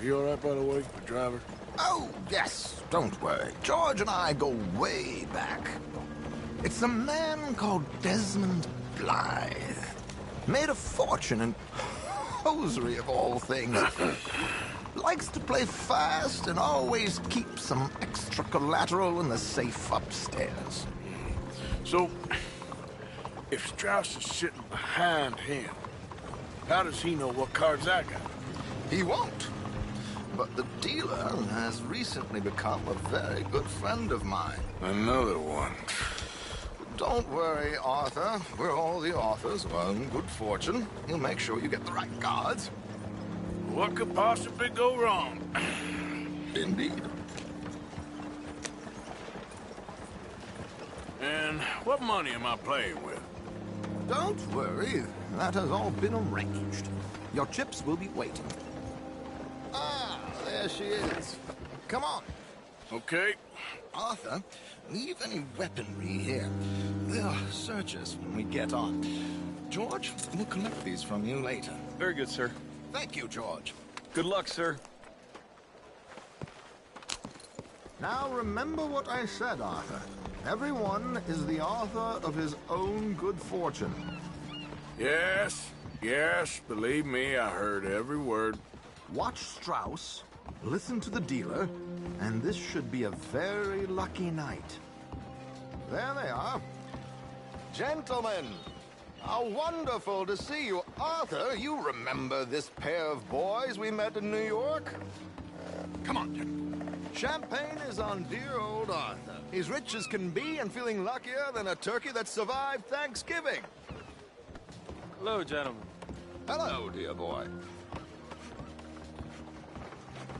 Is he all right, by the way, the driver? Oh, yes. Don't worry. George and I go way back. It's a man called Desmond Blythe. Made a fortune in hosiery of all things. Likes to play fast and always keeps some extra collateral in the safe upstairs. So, if Strauss is sitting behind him, how does he know what cards I got? He won't. But the dealer has recently become a very good friend of mine. Another one. Don't worry, Arthur. We're all the authors of our own good fortune. He'll make sure you get the right cards. What could possibly go wrong? Indeed. And what money am I playing with? Don't worry. That has all been arranged. Your chips will be waiting. Ah, there she is. Come on. Okay. Arthur, leave any weaponry here. They'll search us when we get on. George, we'll collect these from you later. Very good, sir. Thank you, George. Good luck, sir. Now remember what I said, Arthur. Everyone is the author of his own good fortune. Yes, believe me, I heard every word. Watch Strauss, listen to the dealer, and this should be a very lucky night. There they are. Gentlemen, how wonderful to see you. Arthur, you remember this pair of boys we met in New York? Come on, gentlemen. Champagne is on dear old Arthur. He's rich as can be and feeling luckier than a turkey that survived Thanksgiving. Hello, gentlemen. Hello, dear boy.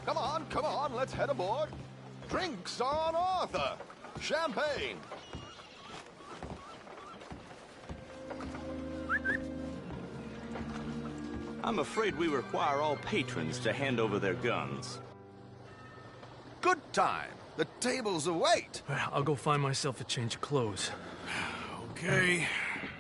Come on, let's head aboard. Drinks on Arthur. Champagne. I'm afraid we require all patrons to hand over their guns. Good time. The tables await. I'll go find myself a change of clothes. Okay.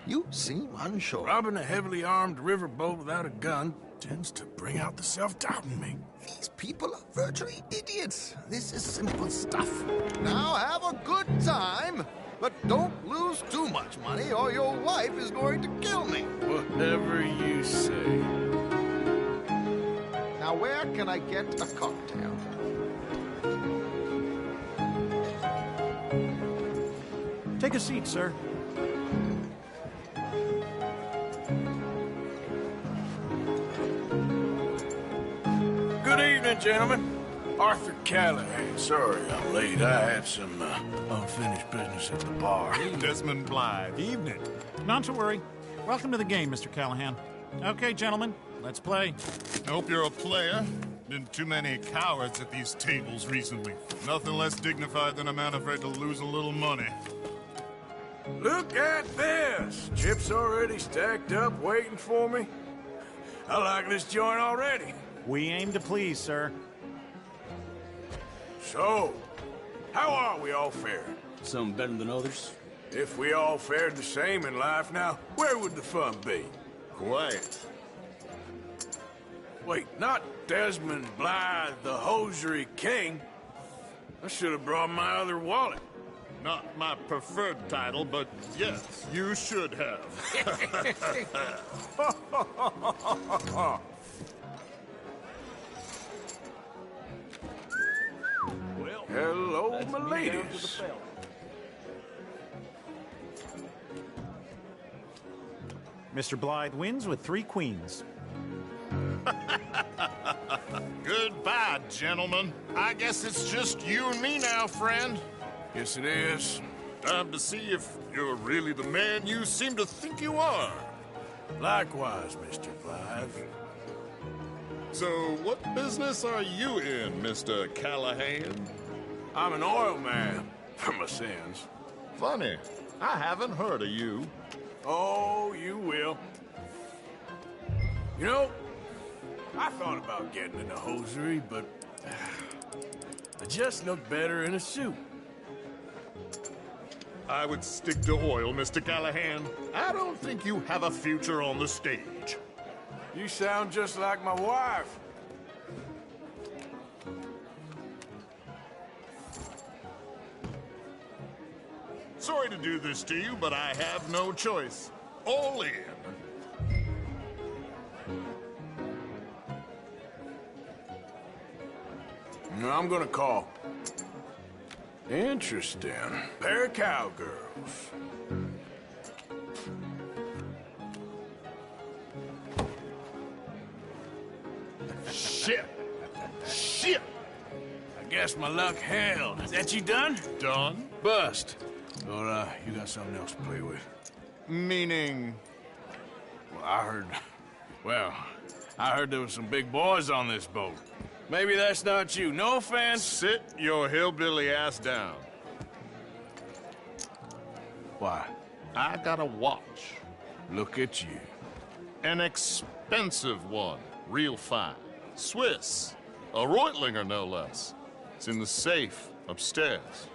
You seem unsure. Robbing a heavily armed riverboat without a gun tends to bring out the self-doubt in me. These people are virtually idiots. This is simple stuff. Now have a good time, but don't lose too much money or your wife is going to kill me. Whatever you say. Now where can I get a cocktail? Take a seat, sir. Good evening, gentlemen. Arthur Callahan. Sorry I'm late. I had some unfinished business at the bar. Desmond Blythe. Evening. Not to worry. Welcome to the game, Mr. Callahan. Okay, gentlemen, let's play. I hope you're a player. Been too many cowards at these tables recently. Nothing less dignified than a man afraid to lose a little money. Look at this! Chips already stacked up, waiting for me. I like this joint already. We aim to please, sir. So, how are we all faring? Some better than others. If we all fared the same in life now, where would the fun be? Quiet. Wait, not Desmond Blythe, the hosiery king. I should have brought my other wallet. Not my preferred title, but yes, you should have. Well, hello, my ladies. Mr. Blythe wins with 3 queens. Goodbye, gentlemen. I guess it's just you and me now, friend. Yes, it is. Time to see if you're really the man you seem to think you are. Likewise, Mr. Blythe. So, what business are you in, Mr. Callahan? I'm an oil man, for my sins. Funny. I haven't heard of you. Oh, you will. You know, I thought about getting into hosiery, but I just look better in a suit. I would stick to oil, Mr. Callahan. I don't think you have a future on the stage. You sound just like my wife. Sorry to do this to you, but I have no choice. All in. I'm gonna call. Interesting. Pair of cowgirls. Shit! Shit! I guess my luck held. Is that you done? Done? Bust. Or, you got something else to play with? Meaning? Well, I heard there was some big boys on this boat. Maybe that's not you. No offense. Sit your hillbilly ass down. Why? I got a watch. Look at you. An expensive one. Real fine. Swiss. A Reutlinger, no less. It's in the safe upstairs.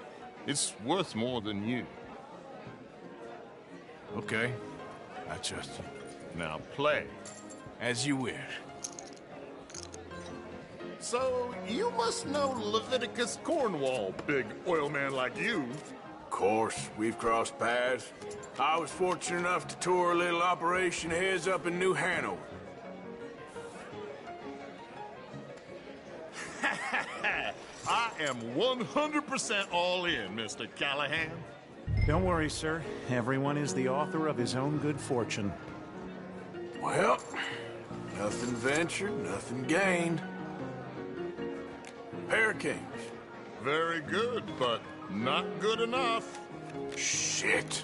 It's worth more than you. Okay. I trust you. Now play. As you wish. So, you must know Leviticus Cornwall, big oil man like you. Of course, we've crossed paths. I was fortunate enough to tour a little operation of his up in New Hanover. I am 100% all in, Mr. Callahan. Don't worry, sir. Everyone is the author of his own good fortune. Well, nothing ventured, nothing gained. Pair of kings. Very good, but not good enough. Shit.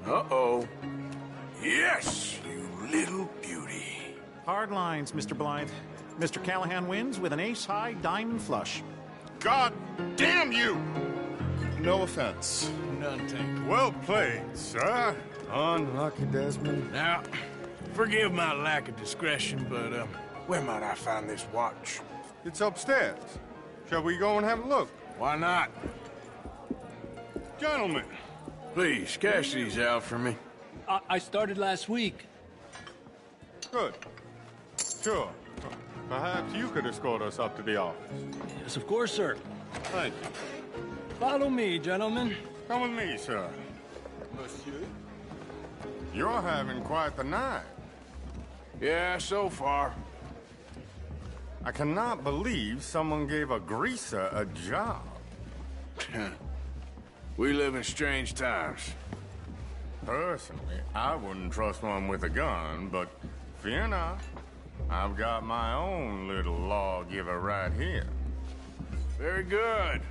Uh-oh. Yes, you little beauty. Hard lines, Mr. Blythe. Mr. Callahan wins with an ace-high diamond flush. God damn you! No offense. None taken. Well played, sir. Unlucky Desmond. Now, forgive my lack of discretion, but, where might I find this watch? It's upstairs. Shall we go and have a look? Why not? Gentlemen. Please, cash these out for me. I started last week. Good. Sure. Perhaps you could escort us up to the office. Yes, of course, sir. Thank you. Follow me, gentlemen. Come with me, sir. Monsieur? You're having quite the night. Yeah, so far. I cannot believe someone gave a greaser a job. We live in strange times. Personally, I wouldn't trust one with a gun, but fear not. I've got my own little lawgiver right here. Very good.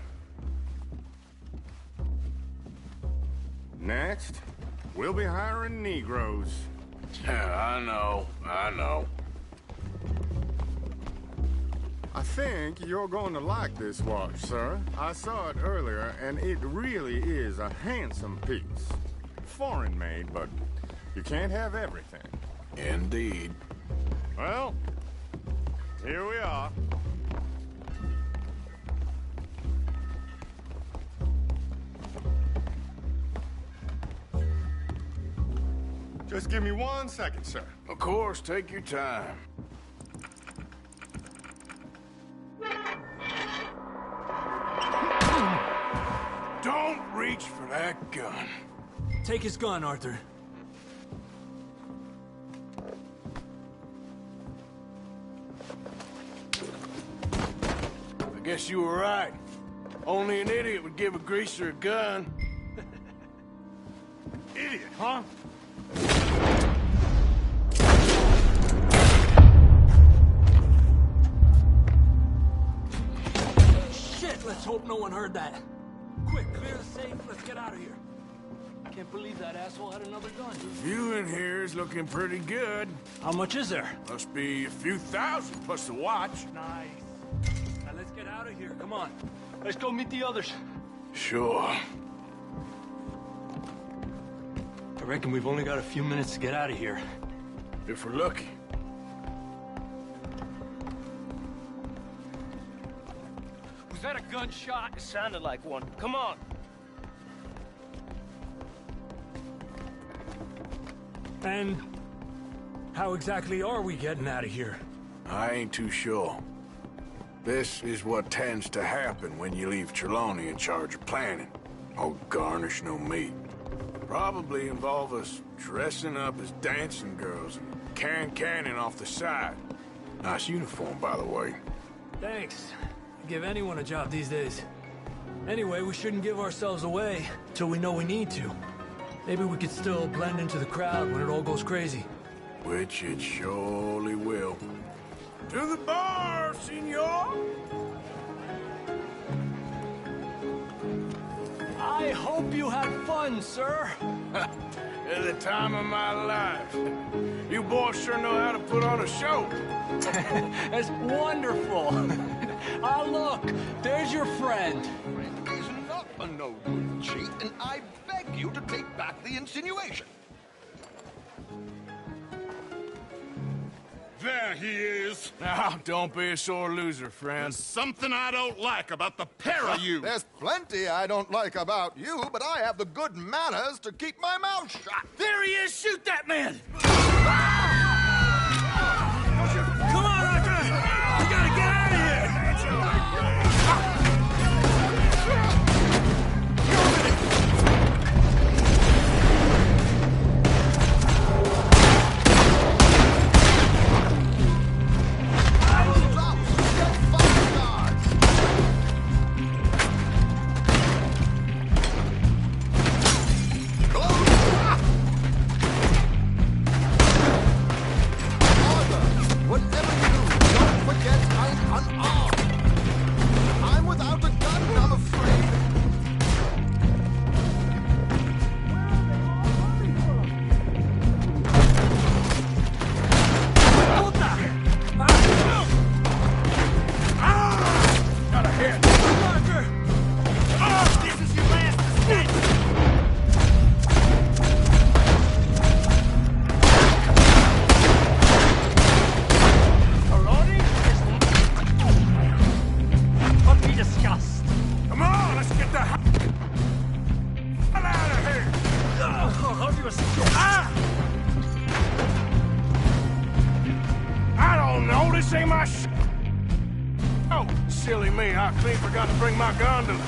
Next, we'll be hiring Negroes. I know. I think you're going to like this watch, sir. I saw it earlier, and it really is a handsome piece. Foreign made, but you can't have everything. Indeed. Well, here we are. Just give me 1 second, sir. Of course, take your time. Don't reach for that gun. Take his gun, Arthur. I guess you were right. Only an idiot would give a greaser a gun. Idiot, huh? Shit, let's hope no one heard that. Quick, clear the safe, let's get out of here. Can't believe that asshole had another gun. The view in here is looking pretty good. How much is there? Must be a few thousand plus the watch. Nice. Now let's get out of here, come on. Let's go meet the others. Sure. I reckon we've only got a few minutes to get out of here. If we're lucky. Was that a gunshot? It sounded like one. Come on. And how exactly are we getting out of here? I ain't too sure. This is what tends to happen when you leave Trelawney in charge of planning. Oh, garnish no meat. Probably involve us dressing up as dancing girls and carrying cannon off the side. Nice uniform, by the way. Thanks. Give anyone a job these days. Anyway, we shouldn't give ourselves away till we know we need to. Maybe we could still blend into the crowd when it all goes crazy. Which it surely will. To the bar, senor! I hope you had fun, sir. At the time of my life. You boys sure know how to put on a show. That's wonderful. Ah, look, there's your friend. He's not a no-good cheat, and I beg you to take back the insinuation. There he is. Now, don't be a sore loser, friend. There's something I don't like about the pair of you. There's plenty I don't like about you, but I have the good manners to keep my mouth shut. There he is! Shoot that man! Come on, Arthur! We gotta get out of here! this ain't my Oh, silly me, I clean forgot to bring my gondola.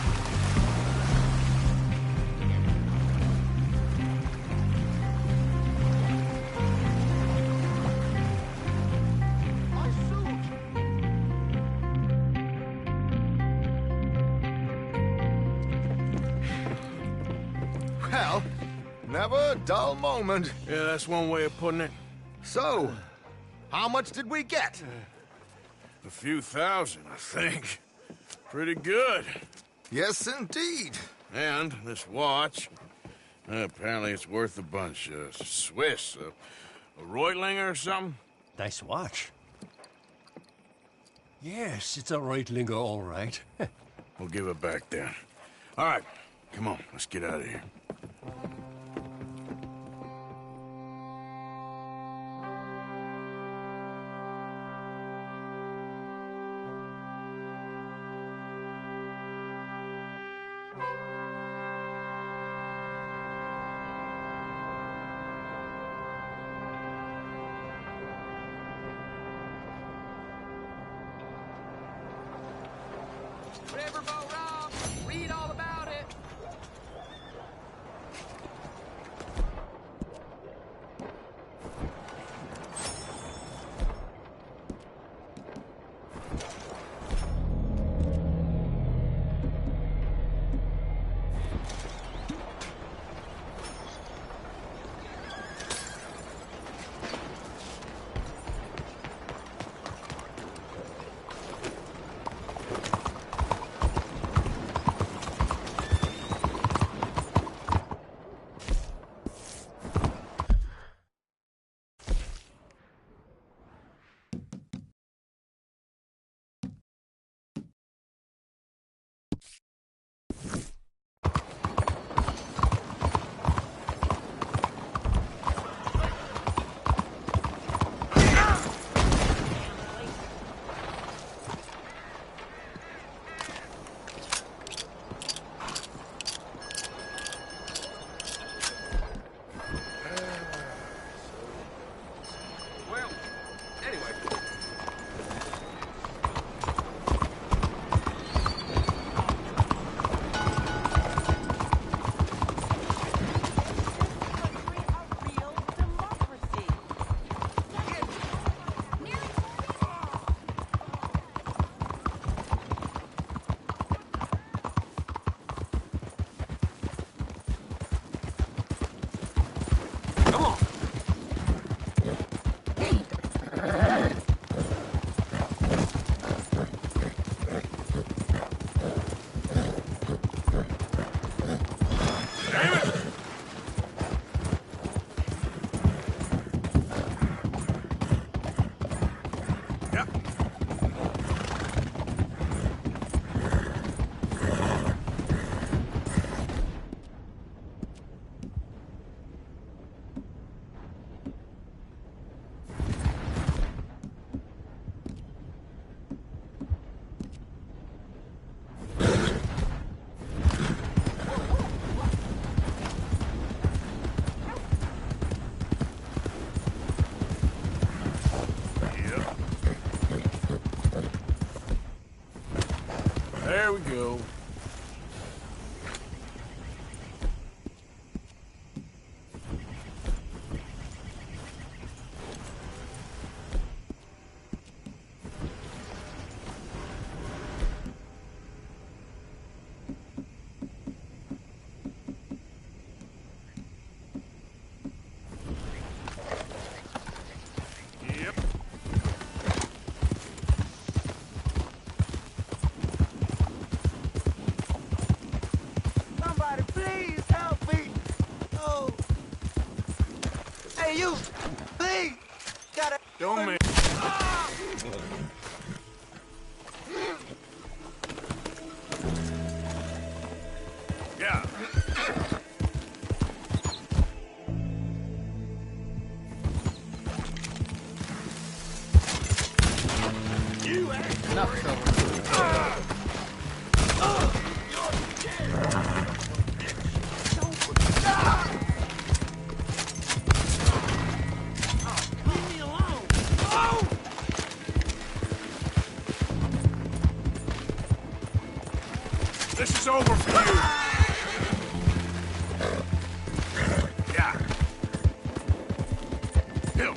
Well, never a dull moment. Yeah, that's one way of putting it. So, how much did we get? A few thousand, I think. Pretty good. Yes, indeed. And this watch, apparently it's worth a bunch. Swiss, a Reutlinger or something? Nice watch. Yes, it's a Reutlinger, all right. We'll give it back then. All right, come on, let's get out of here. Riverboat Rob, read all about it. There we go. You, please, gotta. Don't make. Yeah. You ain't enough trouble. This is over for you. Yeah. Hill.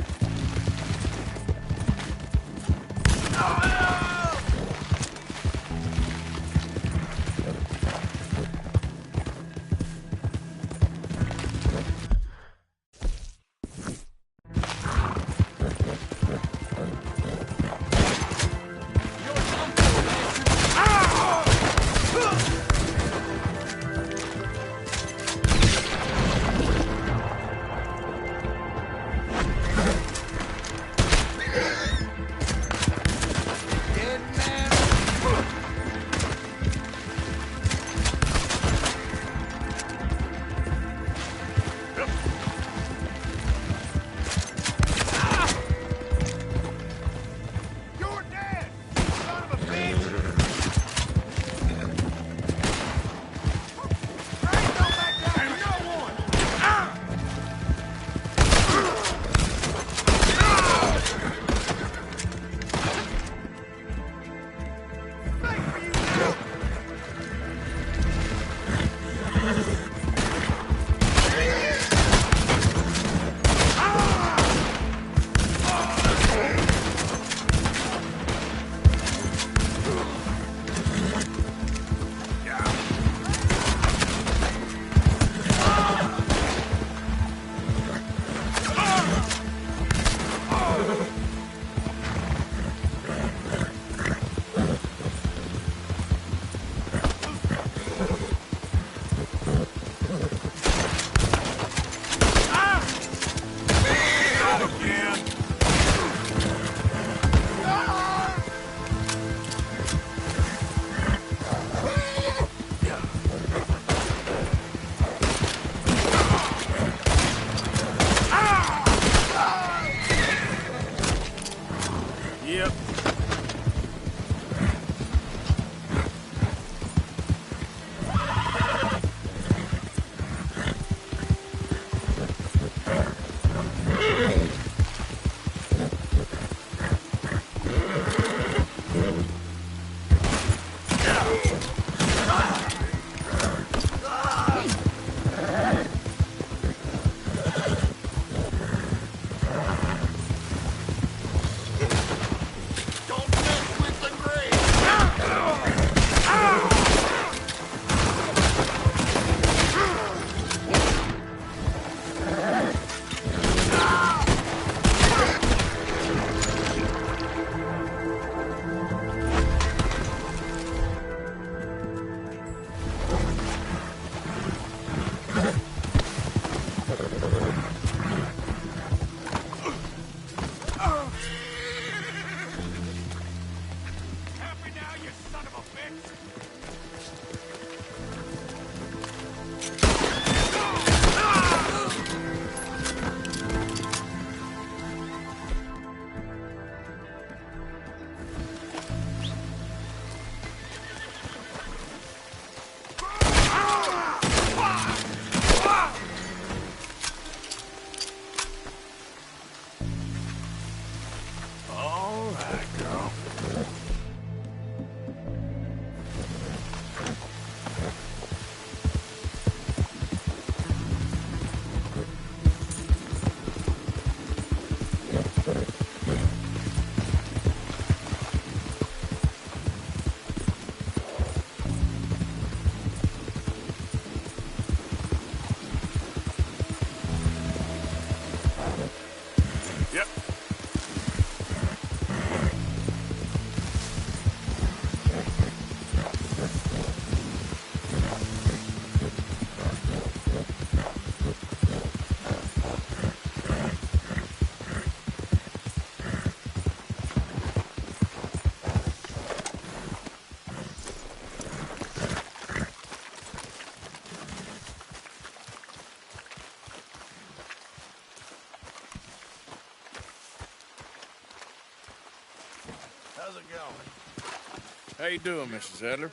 How's it going? How you doing, Mrs. Adler?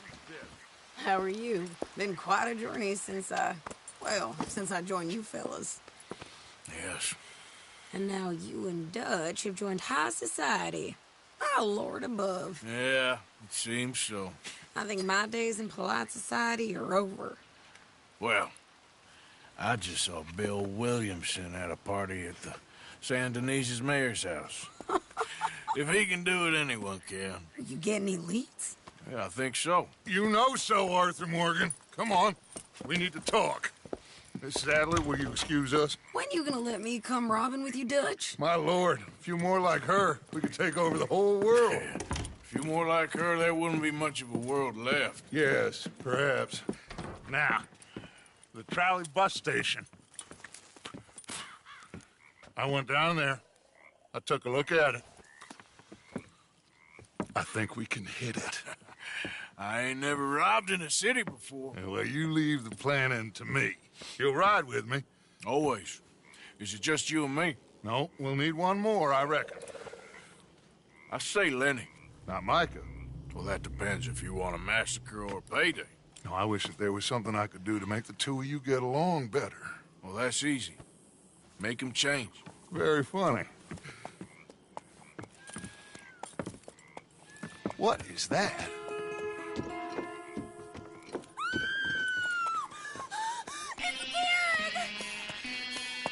How are you? Been quite a journey since I joined you fellas. Yes. And now you and Dutch have joined high society. My lord above. Yeah, it seems so. I think my days in polite society are over. Well, I just saw Bill Williamson at a party at the San Denise's mayor's house. If he can do it, anyone can. Are you getting any leads? Yeah, I think so. You know so, Arthur Morgan. Come on. We need to talk. Miss Sadler, will you excuse us? When you gonna let me come robbing with you, Dutch? My lord, a few more like her, we could take over the whole world. Yeah. A few more like her, there wouldn't be much of a world left. Yes, perhaps. Now, The trolley bus station. I went down there. I took a look at it. I think we can hit it. I ain't never robbed in a city before. Well, you leave the planning to me. You'll ride with me? Always. Is it just you and me? No, we'll need one more, I reckon. I say Lenny. Not Micah. Well, that depends if you want a massacre or a payday. No, I wish that there was something I could do to make the two of you get along better. Well, that's easy. Make him change. Very funny. What is that?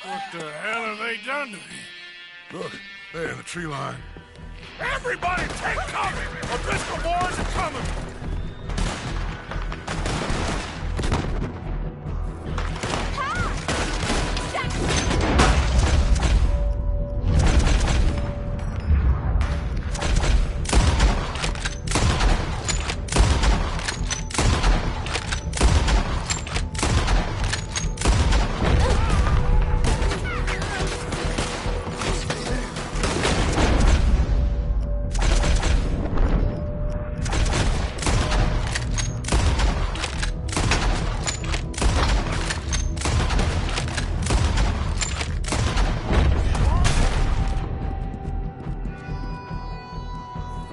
What the hell have they done to me? Look, there in the tree line. Everybody take cover! O'Driscoll boys are coming!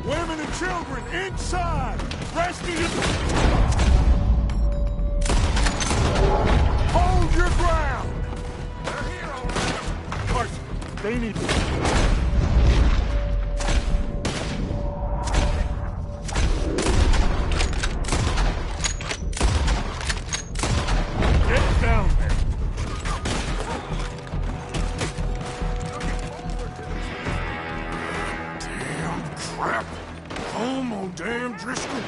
Women and children inside! Rescue Hold your ground! They're here, all right. Carson, they need Get down there! Crap! Home, damn Driscoll!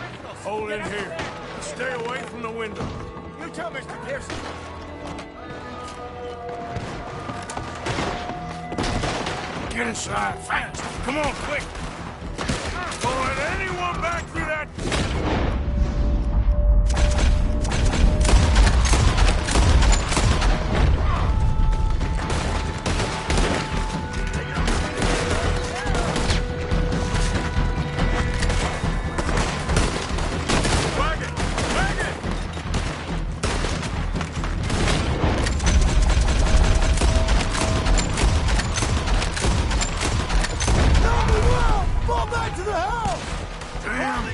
Hold in here. Stay away from the window. You too, Mr. Pearson. Get inside, fast! Come on, quick! Don't let anyone back through that... Fall back to the house! Damn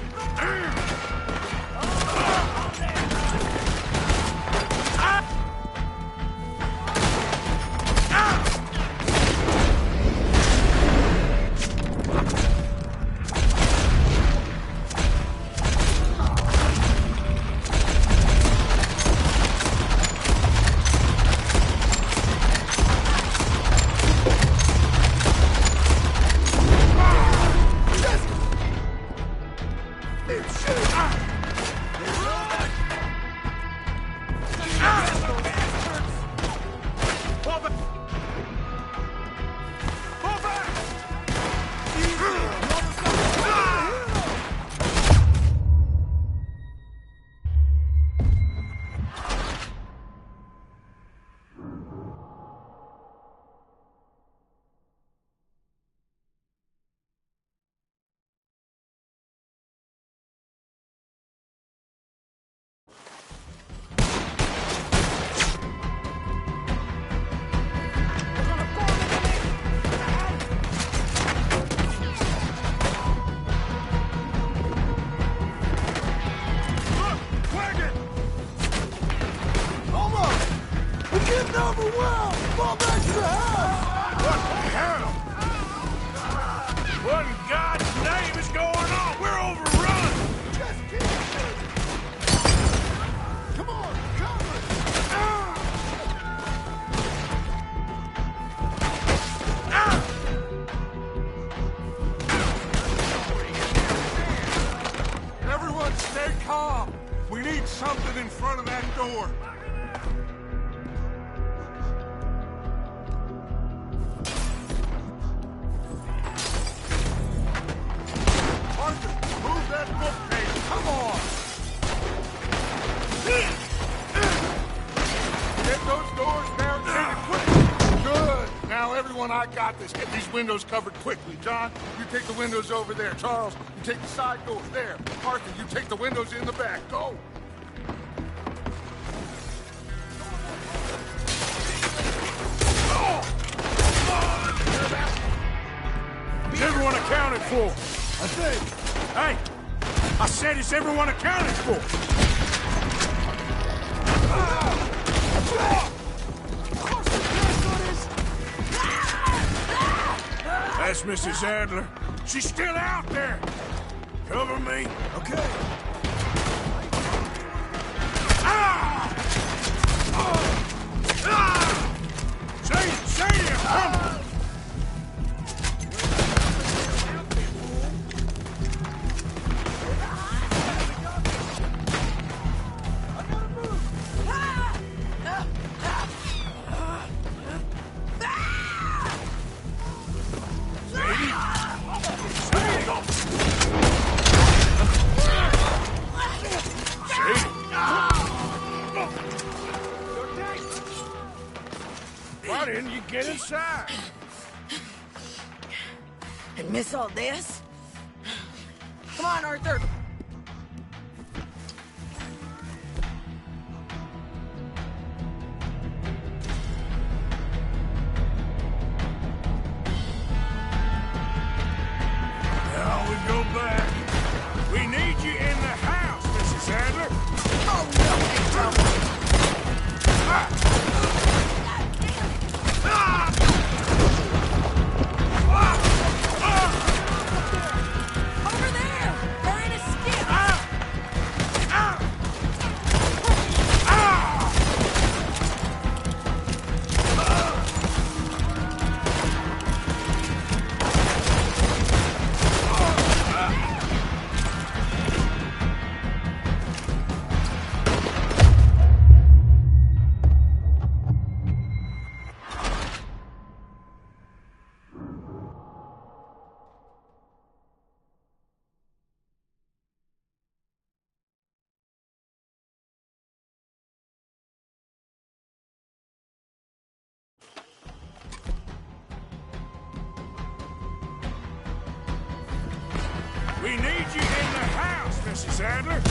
something in front of that door. Arthur, move that bookcase. Come on. Get those doors barricaded quick. Good. Now, everyone, I got this. Get these windows covered quickly. John, you take the windows over there. Charles, you take the side doors there. Arthur, you take the windows in the back. Go. Is everyone accounted for? I think. Hey, I said, is everyone accounted for? That's Mrs. Adler. She's still out there. Cover me. Okay. Sadie, come on. Why didn't you get inside? And miss all this? Come on, Arthur. Now we go back. We need you in the house, Mrs. Adler. Oh, no, they don't. Over there! They're in a skip! We need you in the house, Mrs. Adler.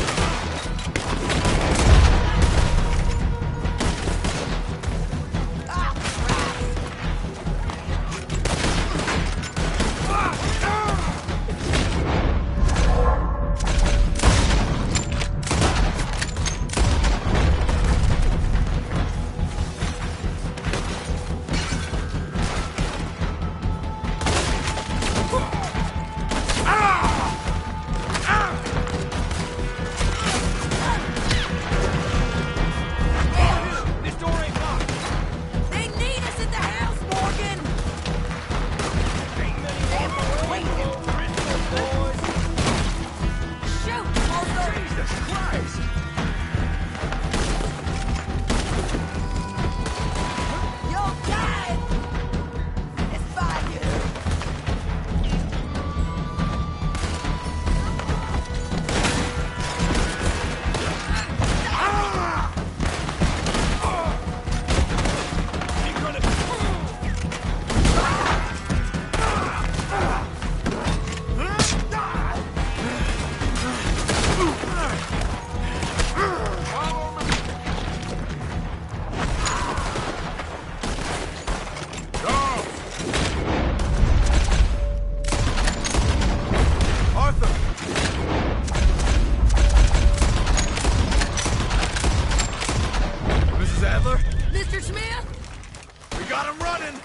Mr. Smith? We got him running.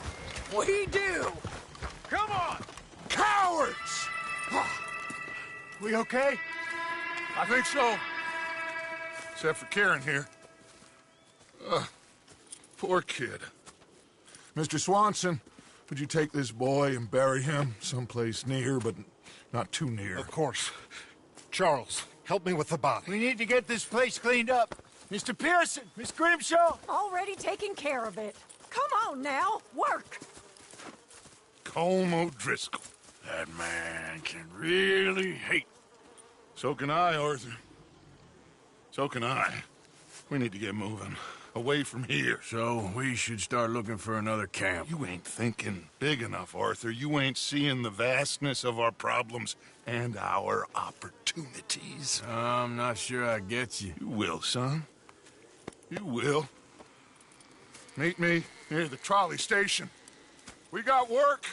We do. Come on. Cowards! We okay? I think so. Except for Karen here. Poor kid. Mr. Swanson, would you take this boy and bury him someplace near, but not too near? Of course. Charles, Help me with the body. We need to get this place cleaned up. Mr. Pearson, Miss Grimshaw. Already taking care of it. Come on now, work. Colm O'Driscoll. That man can really hate. So can I, Arthur. So can I. We need to get moving. Away from here. So we should start looking for another camp. You ain't thinking big enough, Arthur. You ain't seeing the vastness of our problems and our opportunities. I'm not sure I get you. You will, son. You will. Meet me near the trolley station. We got work.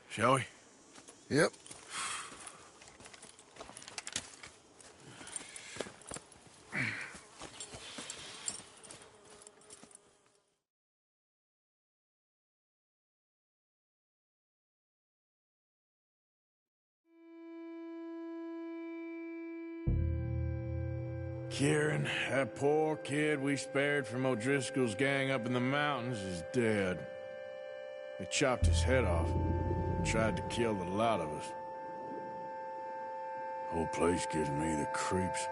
Shall we? Yep. Kieran, that poor kid we spared from O'Driscoll's gang up in the mountains is dead. They chopped his head off and tried to kill the lot of us. The whole place gives me the creeps.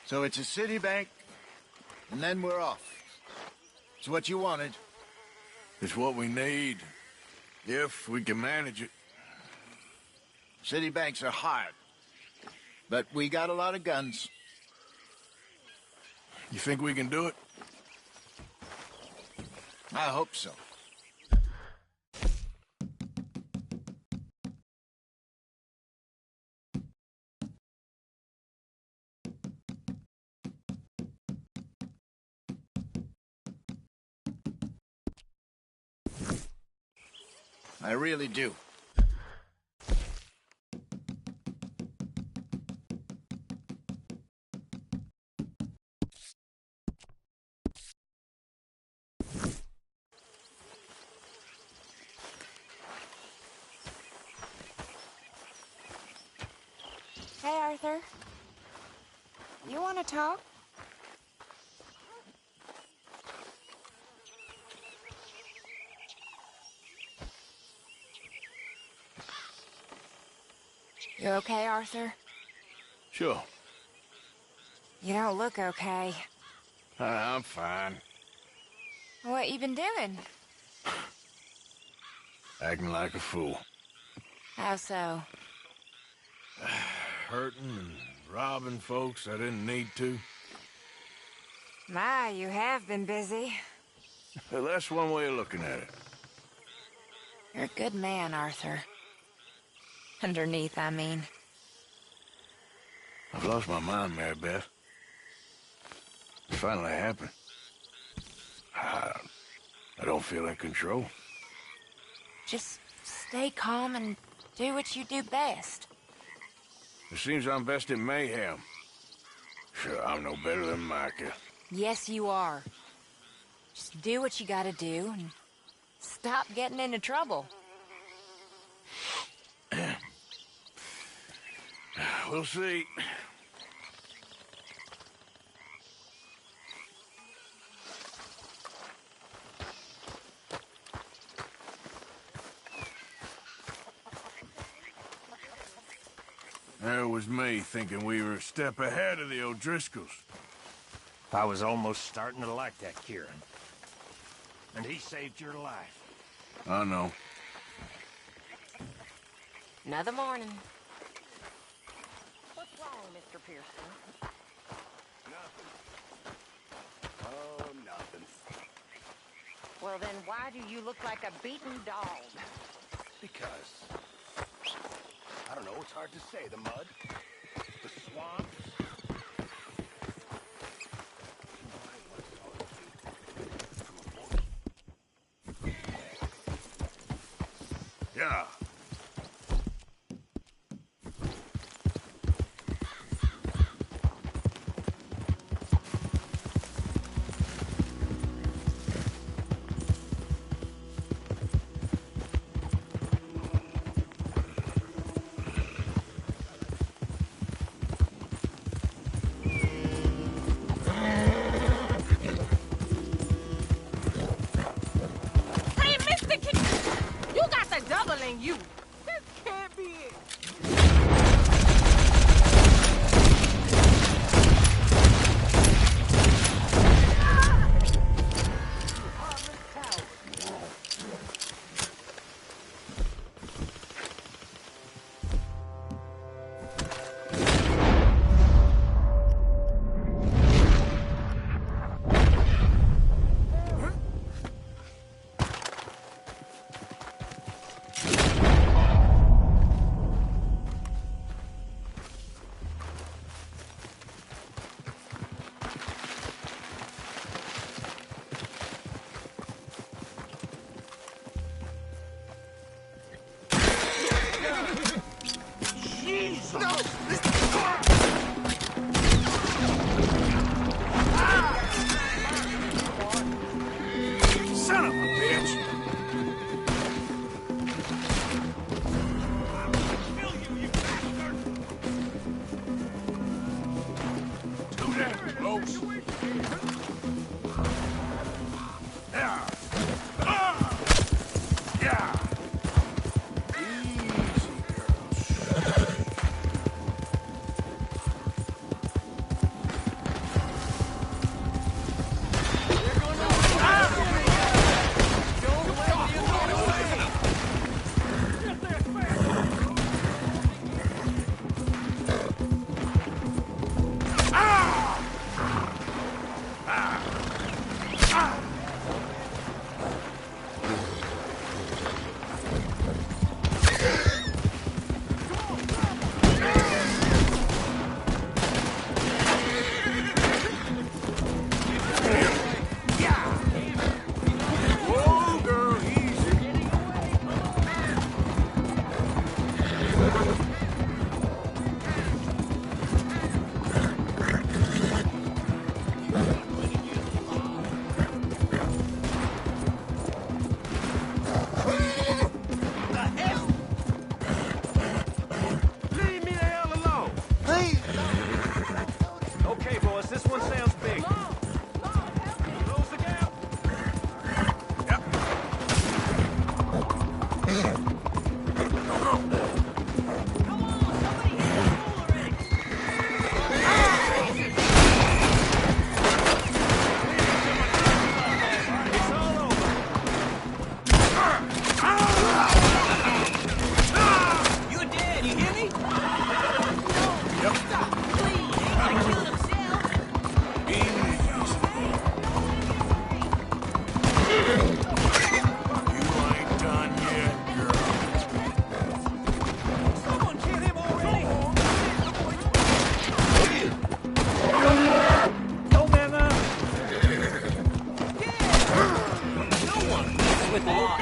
So it's a city bank, and then we're off. It's what you wanted. It's what we need, if we can manage it. City banks are hard, but we got a lot of guns. You think we can do it? I hope so. I really do. Hey, Arthur. You want to talk? You okay, Arthur? Sure. You don't look okay. I'm fine. What you been doing? Acting like a fool. How so? Hurting and robbing folks I didn't need to. My, you have been busy. Well, that's one way of looking at it. You're a good man, Arthur. Underneath, I mean. I've lost my mind, Mary Beth. It finally happened. I don't feel in control. Just stay calm and do what you do best. It seems I'm best in mayhem. Sure, I'm no better than Micah. Yes, you are. Just do what you gotta do and stop getting into trouble. We'll see. There was me thinking we were a step ahead of the O'Driscolls. I was almost starting to like that Kieran. And he saved your life. I know. Another morning. What's wrong, Mr. Pearson? Nothing. Oh, nothing. Well, Well, then why do you look like a beaten dog? Because, I don't know, it's hard to say. The mud, the swamps. Yeah. Hey, Mr. King! You got the double in you! This can't be it! Son of a bitch! Too damn close. Yeah. Yeah. Leave me the hell alone! Please! Okay, boys, this one sounds big. Close the gap. You're dead, you hear me? No, stop, please. He might kill himself. You ain't done yet, girl. Someone kill him already. Don't man up! No one messes with the law.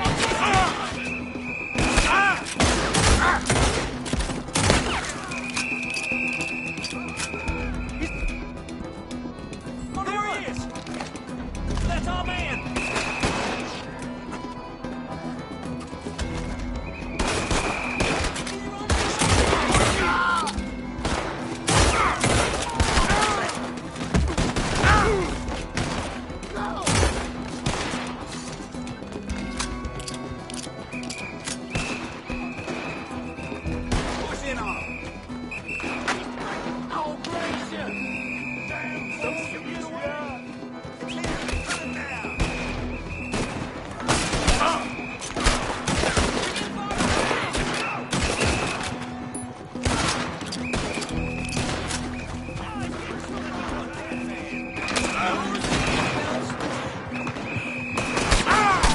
Oh, there he is! That's our man! Push in on him! Oh, gracious! Damn, don't you get away! Ah!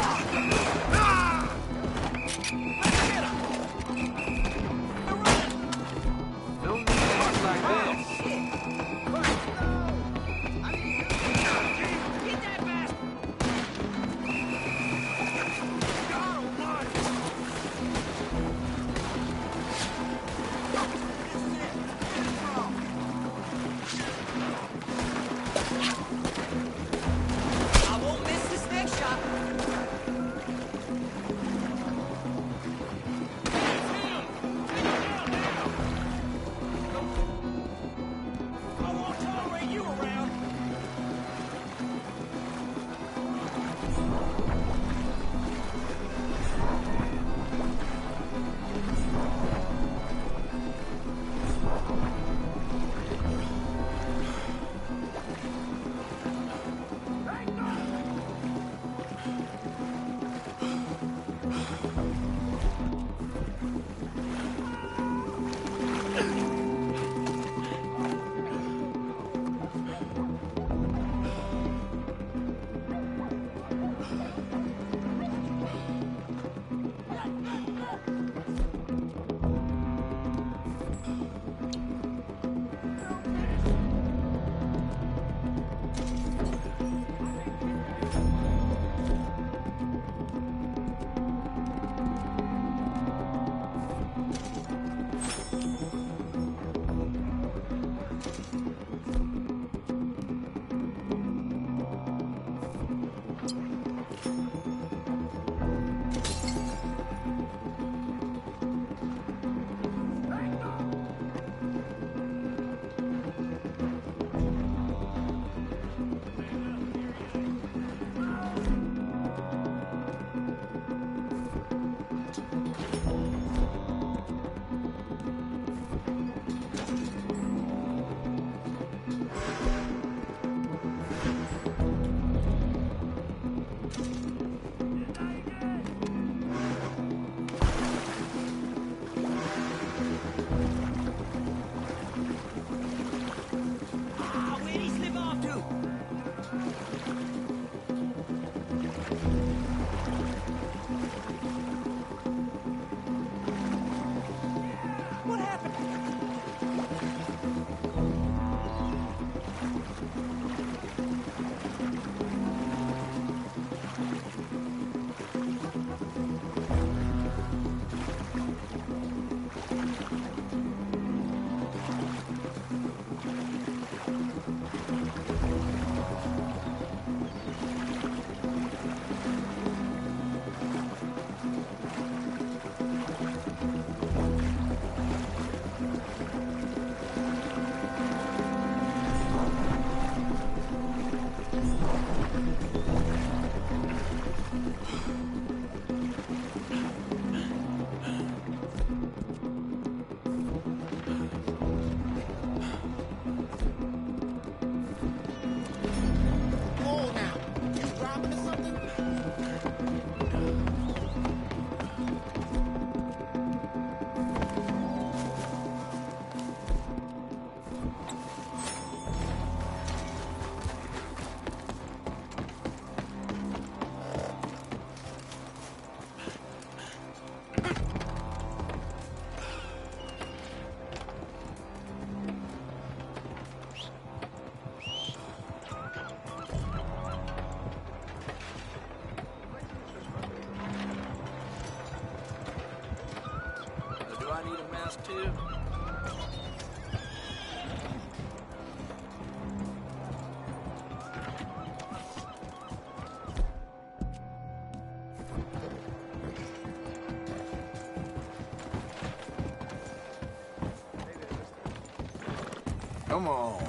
Come on.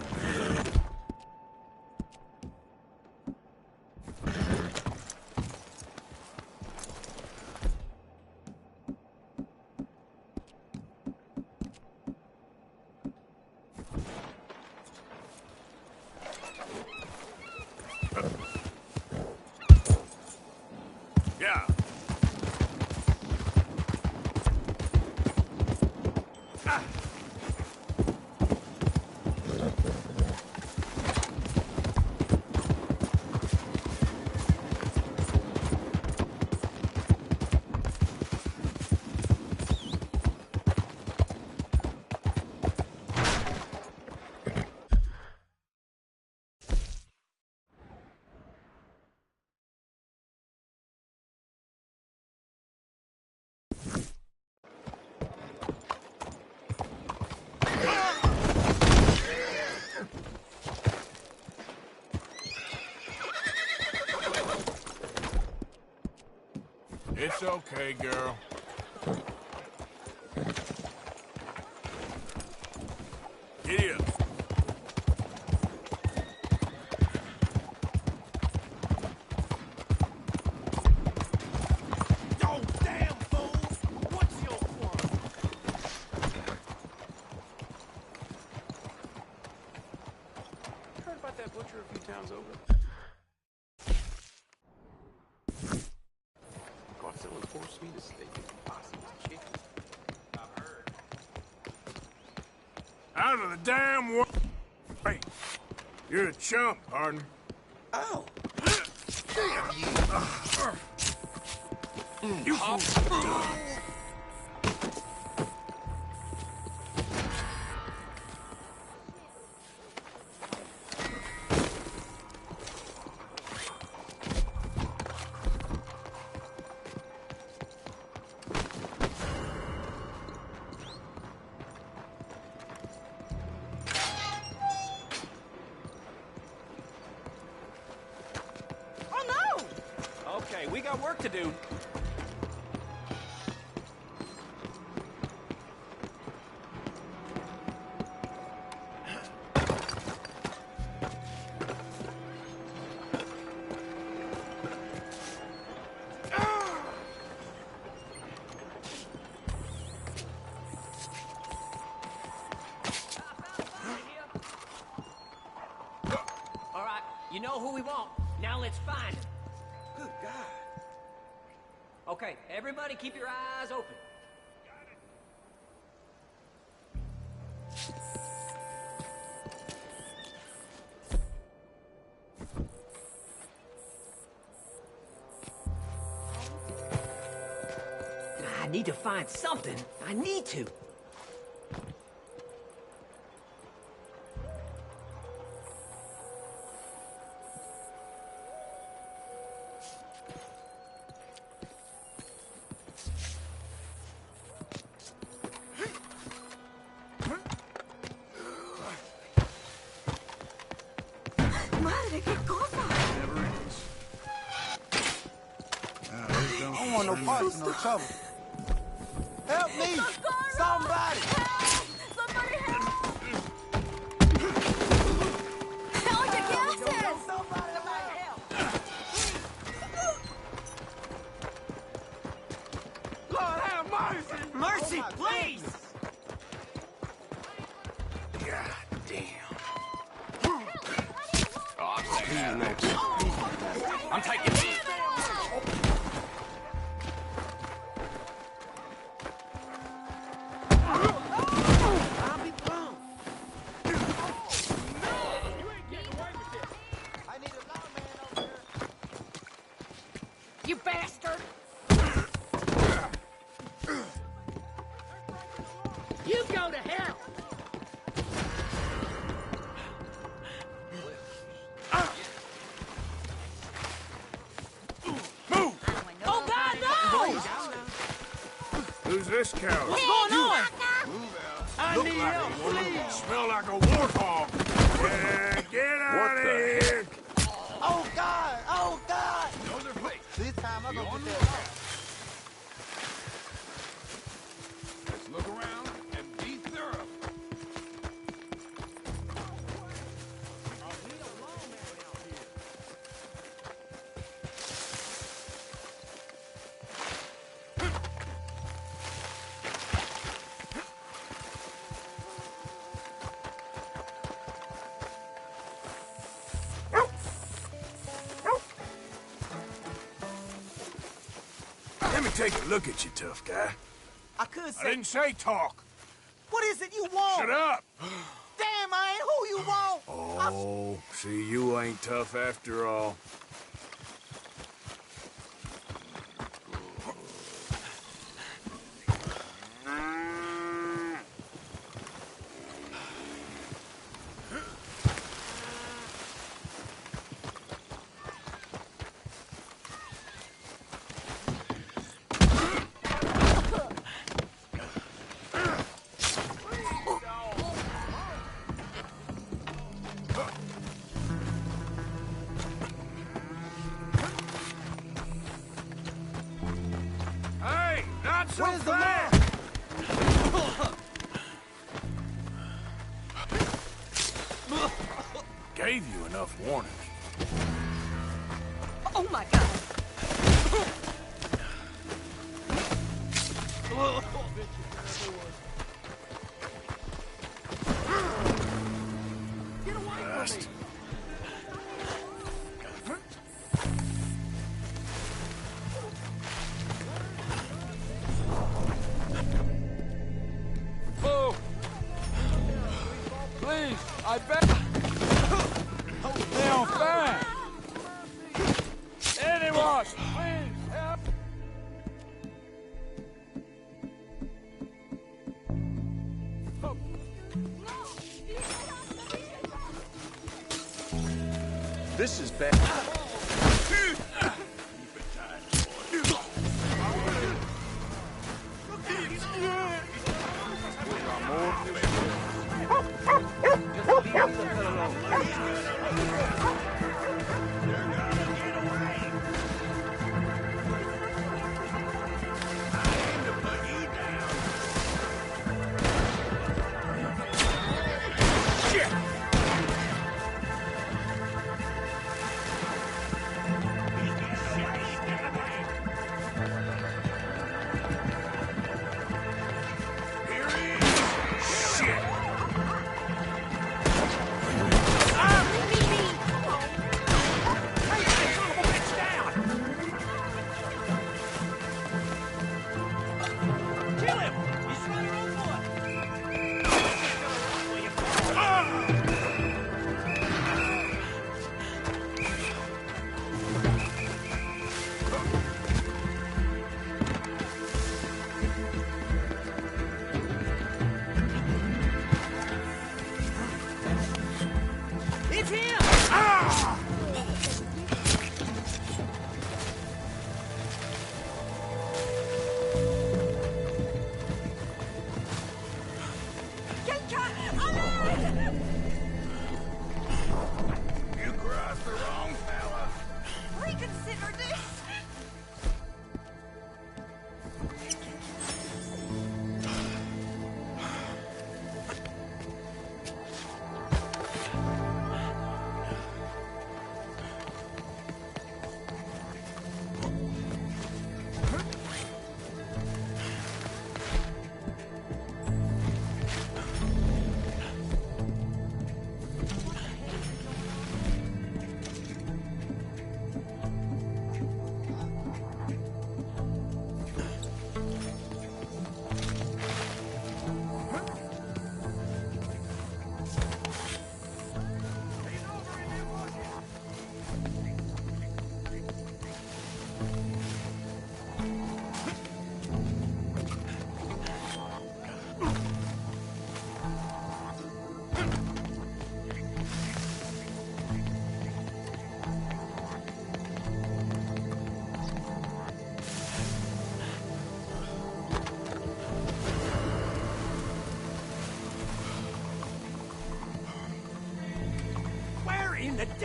Yeah. It's okay, girl. Giddy up. Oh, damn, fool! What's your quarrel? Heard about that butcher a few towns over? Godzilla forced me to stay with possums and chickens. I've heard. Out of the damn way! Hey, you're a chump, partner. Oh! Damn you! You fool! Okay, we got work to do. All right, you know who we want. Now let's find him. Good God. Okay, everybody keep your eyes open. I need to find something. I need to. Madre, qué cosa! Never ends. I don't want no parts, no trouble. Help me! Somebody! Somebody help! Hell, you gases! Somebody help! Lord have mercy! Mercy, please! God damn. Oh, I'm next. I'm taking it. I'll be blown. You ain't getting away with this. I need a lawman over here. You bastard! You go to hell! Move! Oh God, no! Who's this coward? What's going on? Move Look like a woman, smell like a warthog. Yeah, get out of here! Oh, God! Oh, God! No other place. This time I'm gonna get that. Let's look around and be thorough. Let me take a look at you, tough guy. I could say. I didn't say talk. What is it you want? Shut up! Damn, I ain't who you want. Oh, see, you ain't tough after all. Hey, not so Where's the fast! Gave you enough warnings. Oh my God! Fast. Oh! Please, I beg. Stay on fast. Anyone, please help. This is bad.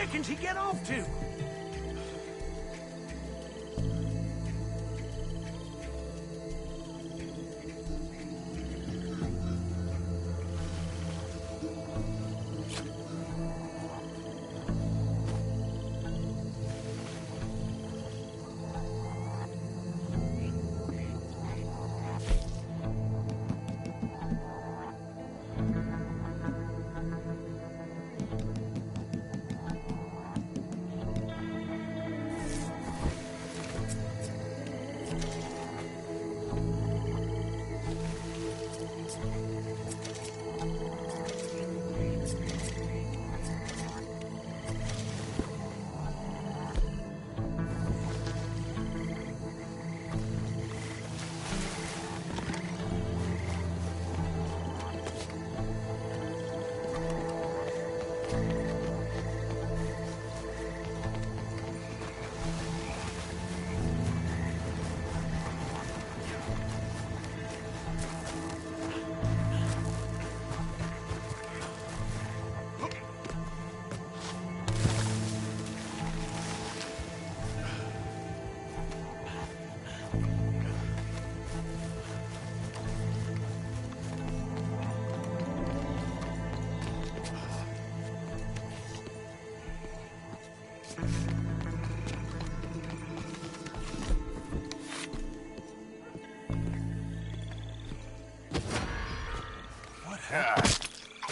dickens he get off to?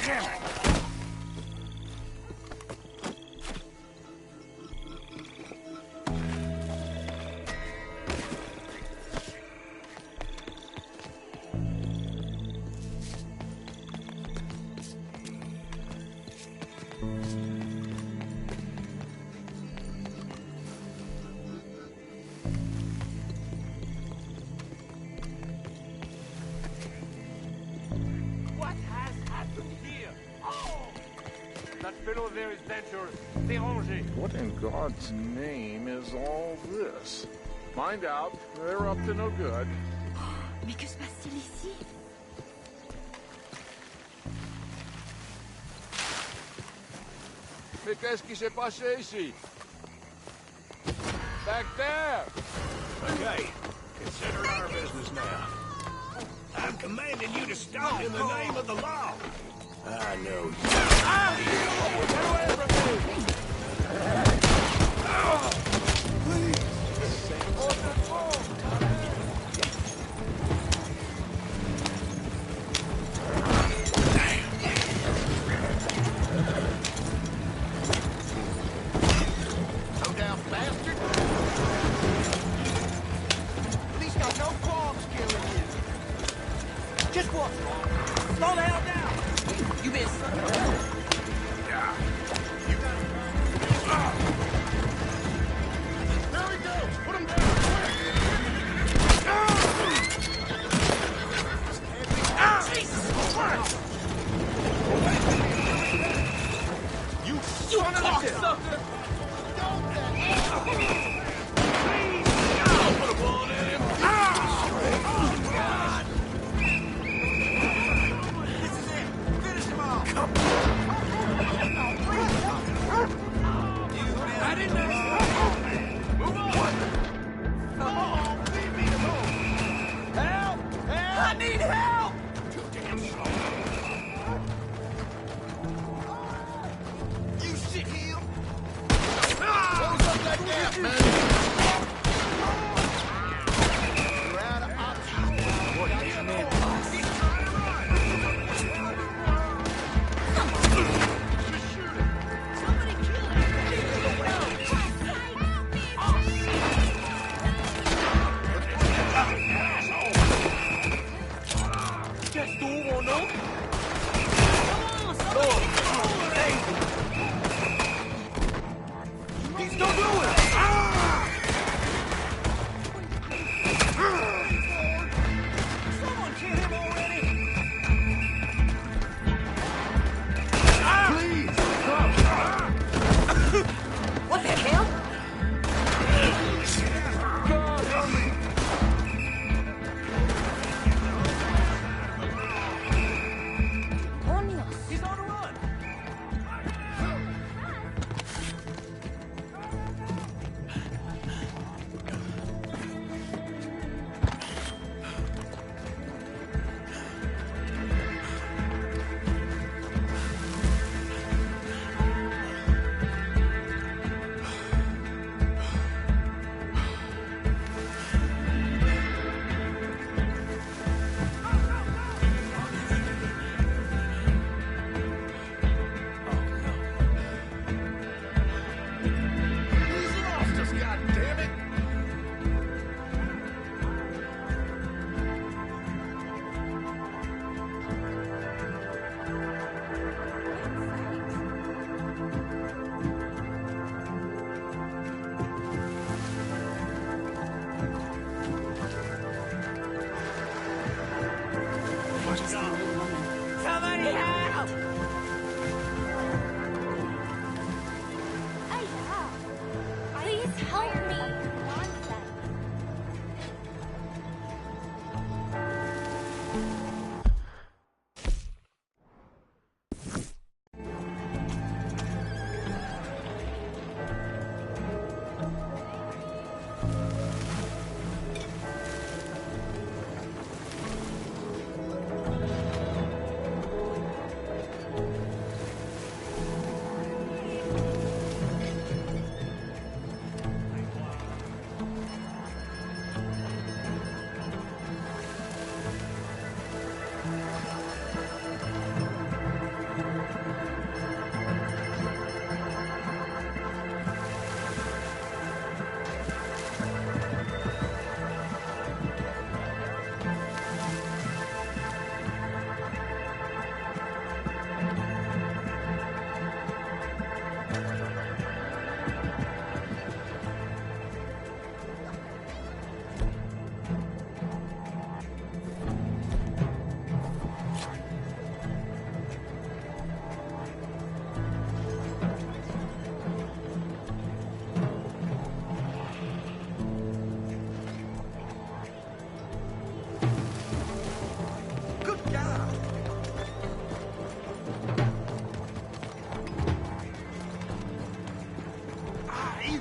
Damn it. What has happened here? Oh! That fellow there is dangerous. Dérangé. What in God's name is all this? Find out. They're up to no good. Mais que se passe-t-il ici? Mais qu'est-ce qui s'est passé ici? Back there! Okay, consider it our business now. I'm commanding you to stop in the name of the law. I know you. Get away from me! Please! Low down bastard! Police got no qualms killing you. Just what's wrong? Slow the hell down! You been Yeah. You There we go! Put him down quick! Jesus Christ! You son of a cocksucker! I need help! You shit heel! Close up that gap, man! You're out of options. What is your name? Qu'est-ce que mon nom? He's still doing it! Someone kill him already! Please! What the hell? God help me! He's on the run!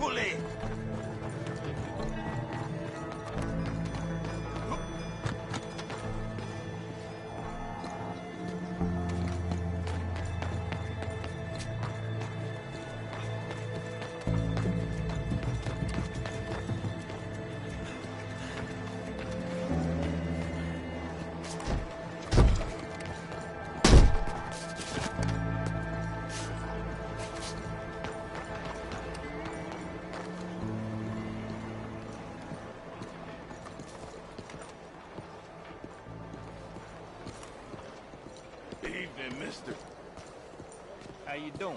Déboulez! Evening, mister. How you doing?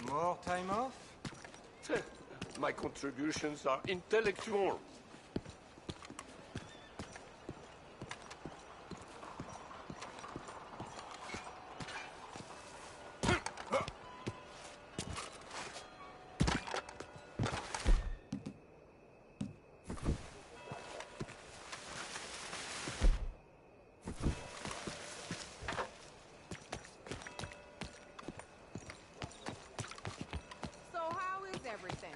More time off? My contributions are intellectual. Everything.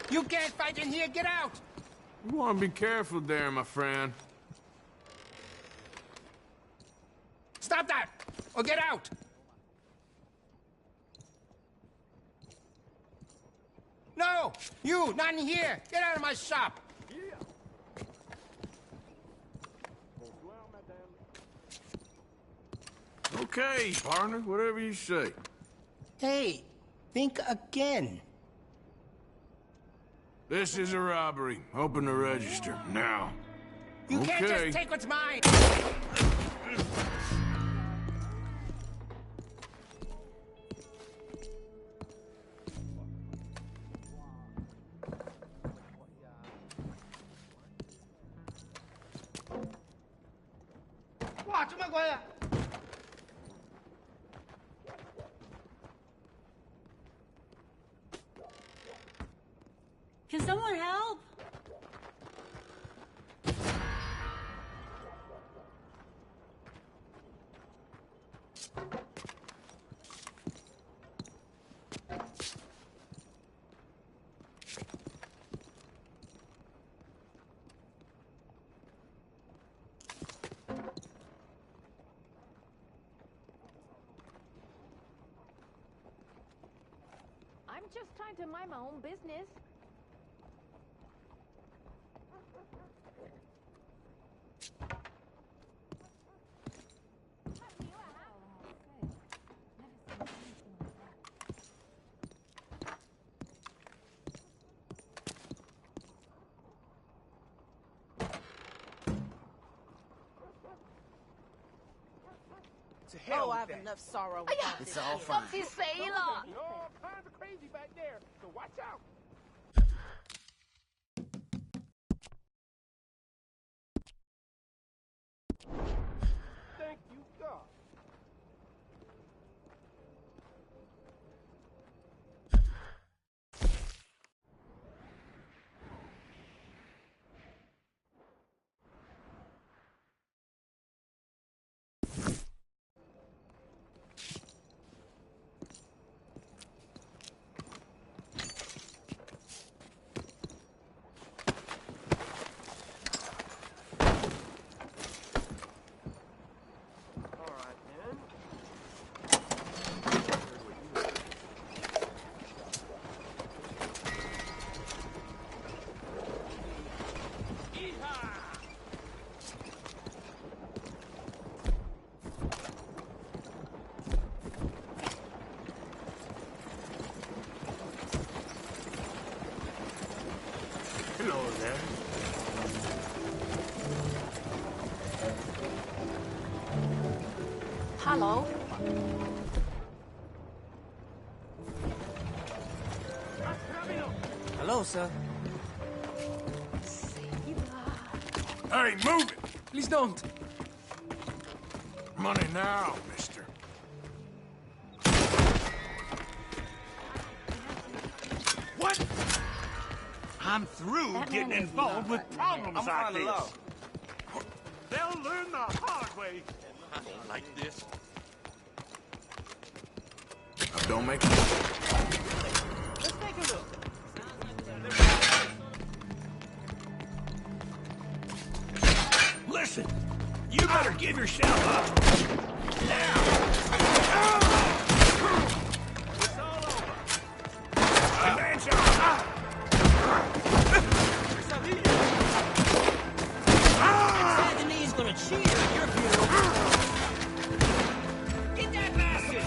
You can't fight in here, get out! You want to be careful there, my friend. Stop that! Or get out! No! You, not in here! Get out of my shop! Okay, partner, whatever you say. Hey, think again. This is a robbery. Open the register, now. You can't Okay. just take what's mine! Wow, 这么贵啊！ Can someone help? I'm just trying to mind my own business. hell Oh, with I have that. enough sorrow without It's this all shit. fine. 是谁了？ All kinds of crazy back there, so watch out. Thank you, God. Hello. Hello, sir. Hey, move it! Please don't. Money now, mister. What? I'm through getting involved with problems like this. They'll learn the hard way. I don't like this. Don't make Let's take a look. Listen, you better give yourself up. Now. It's all over. Advance your Inside the knee's gonna cheer at your funeral. Get that bastard!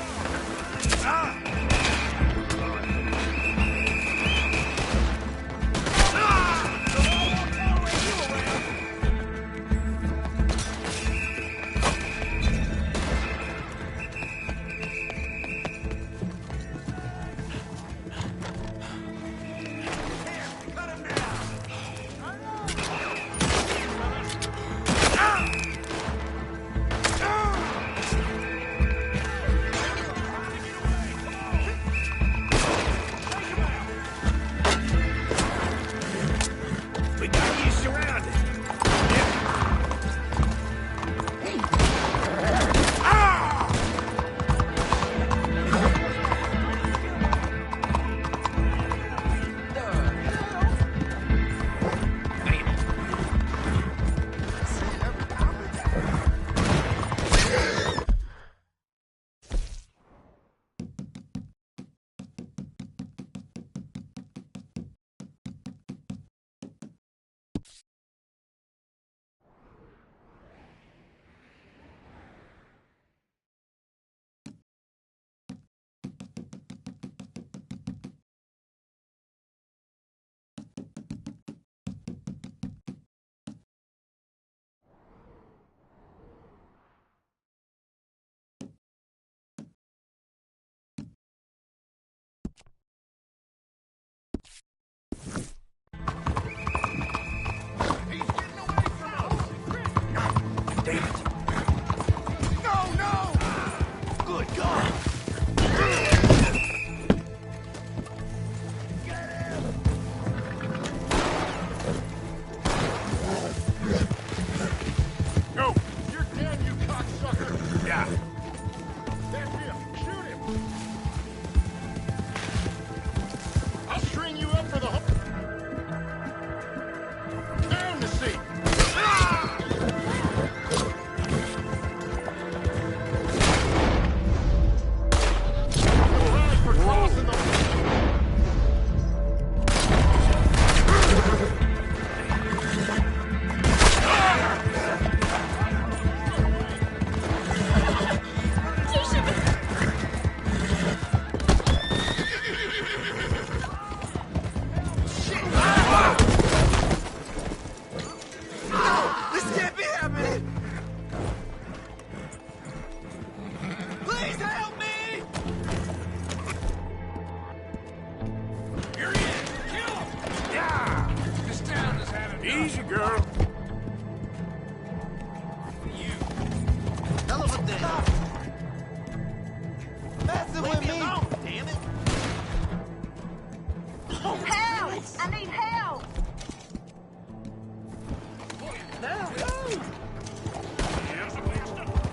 Easy, girl. Hell of a thing. Messing with me. Alone, damn it. Help! I need help! Now, go.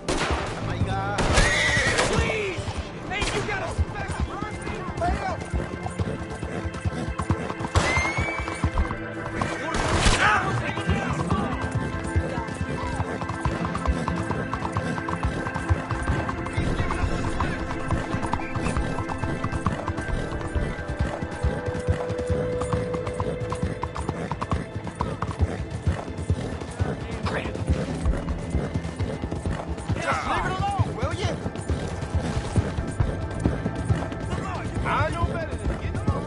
Oh my God. Please! Hey, you gotta help! Just leave it alone, will you? I know better than to get along.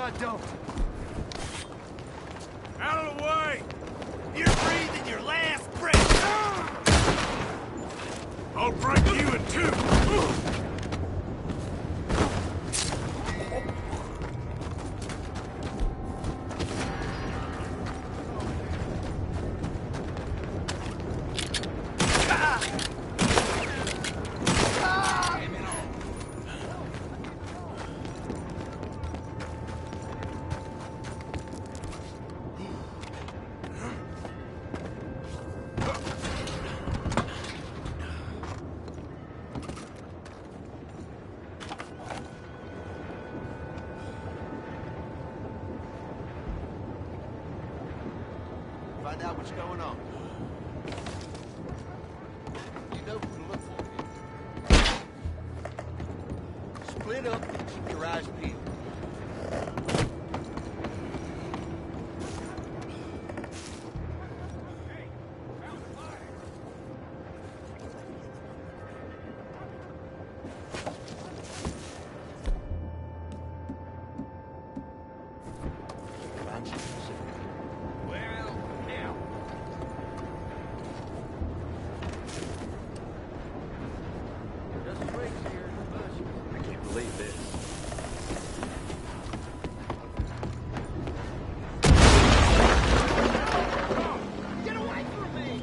I don't. Out of the way! You're breathing your last breath! I'll break you in two! Find out what's going on. You know who to look for. Split up and keep your eyes peeled. I can't believe this. Get away from me!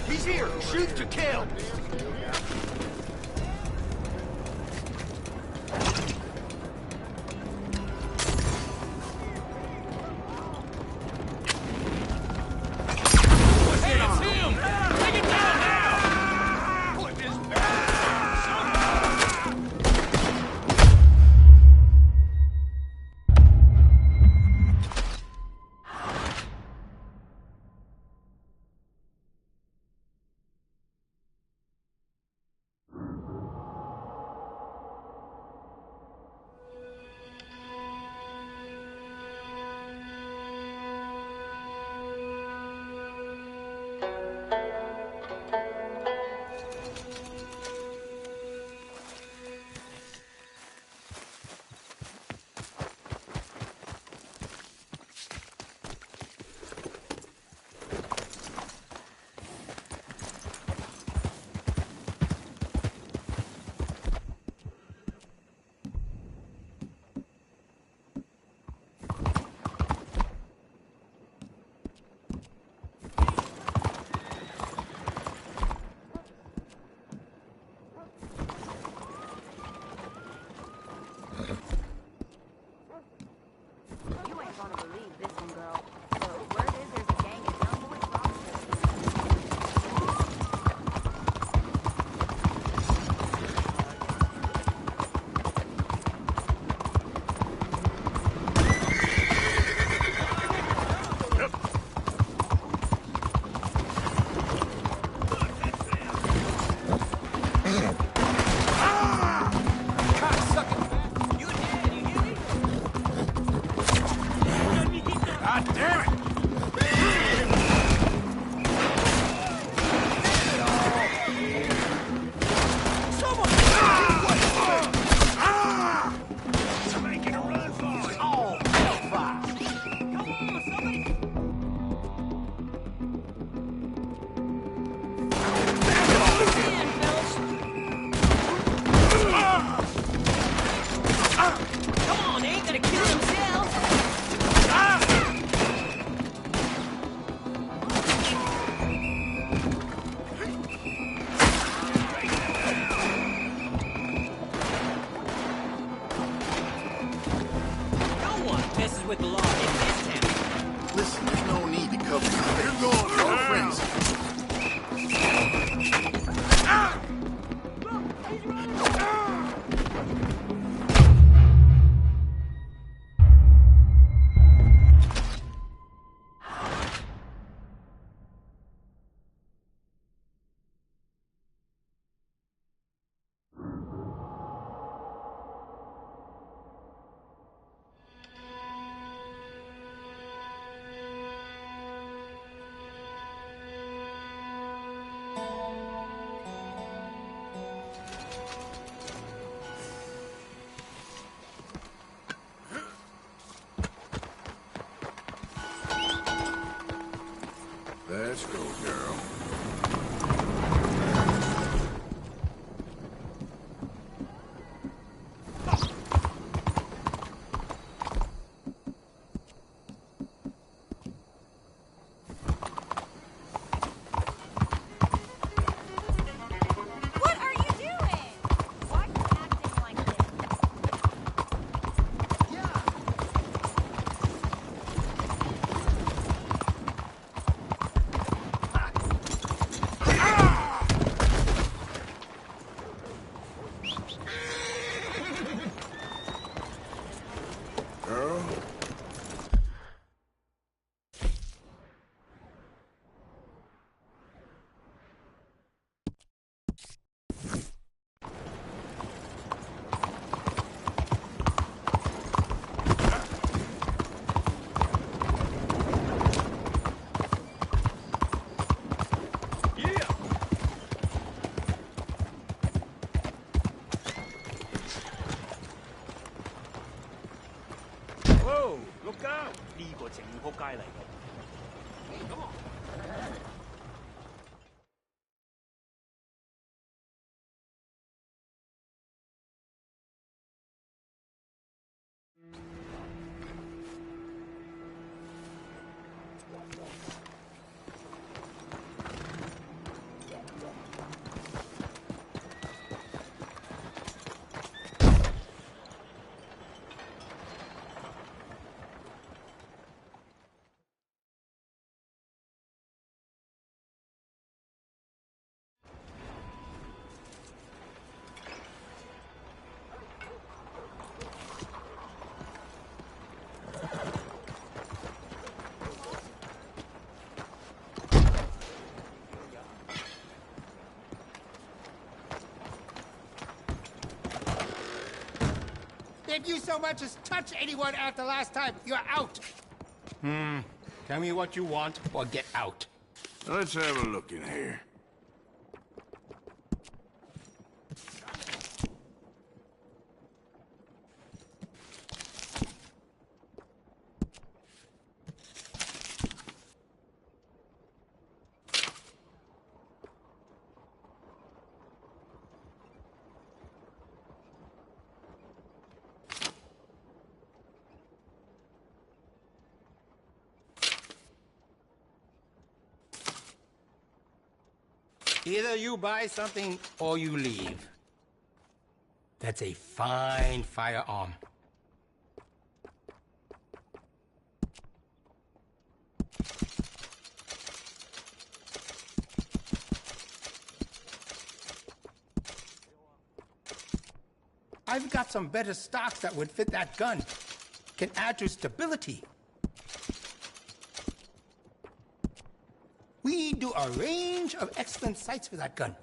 He's here! Shoot to kill! with the law in this town. Listen, there's no need to cover your They're going, your friends. Let's go, girl. What are you doing? Why are you acting like this? Girl. Whoa, look out！呢個正仆街嚟嘅。咁啊！ If you so much as touch anyone after last time, you're out. Tell me what you want or get out. Let's have a look in here. Either you buy something or you leave. That's a fine firearm. I've got some better stocks that would fit that gun. Can add to stability. We do a range of excellent sights for that gun.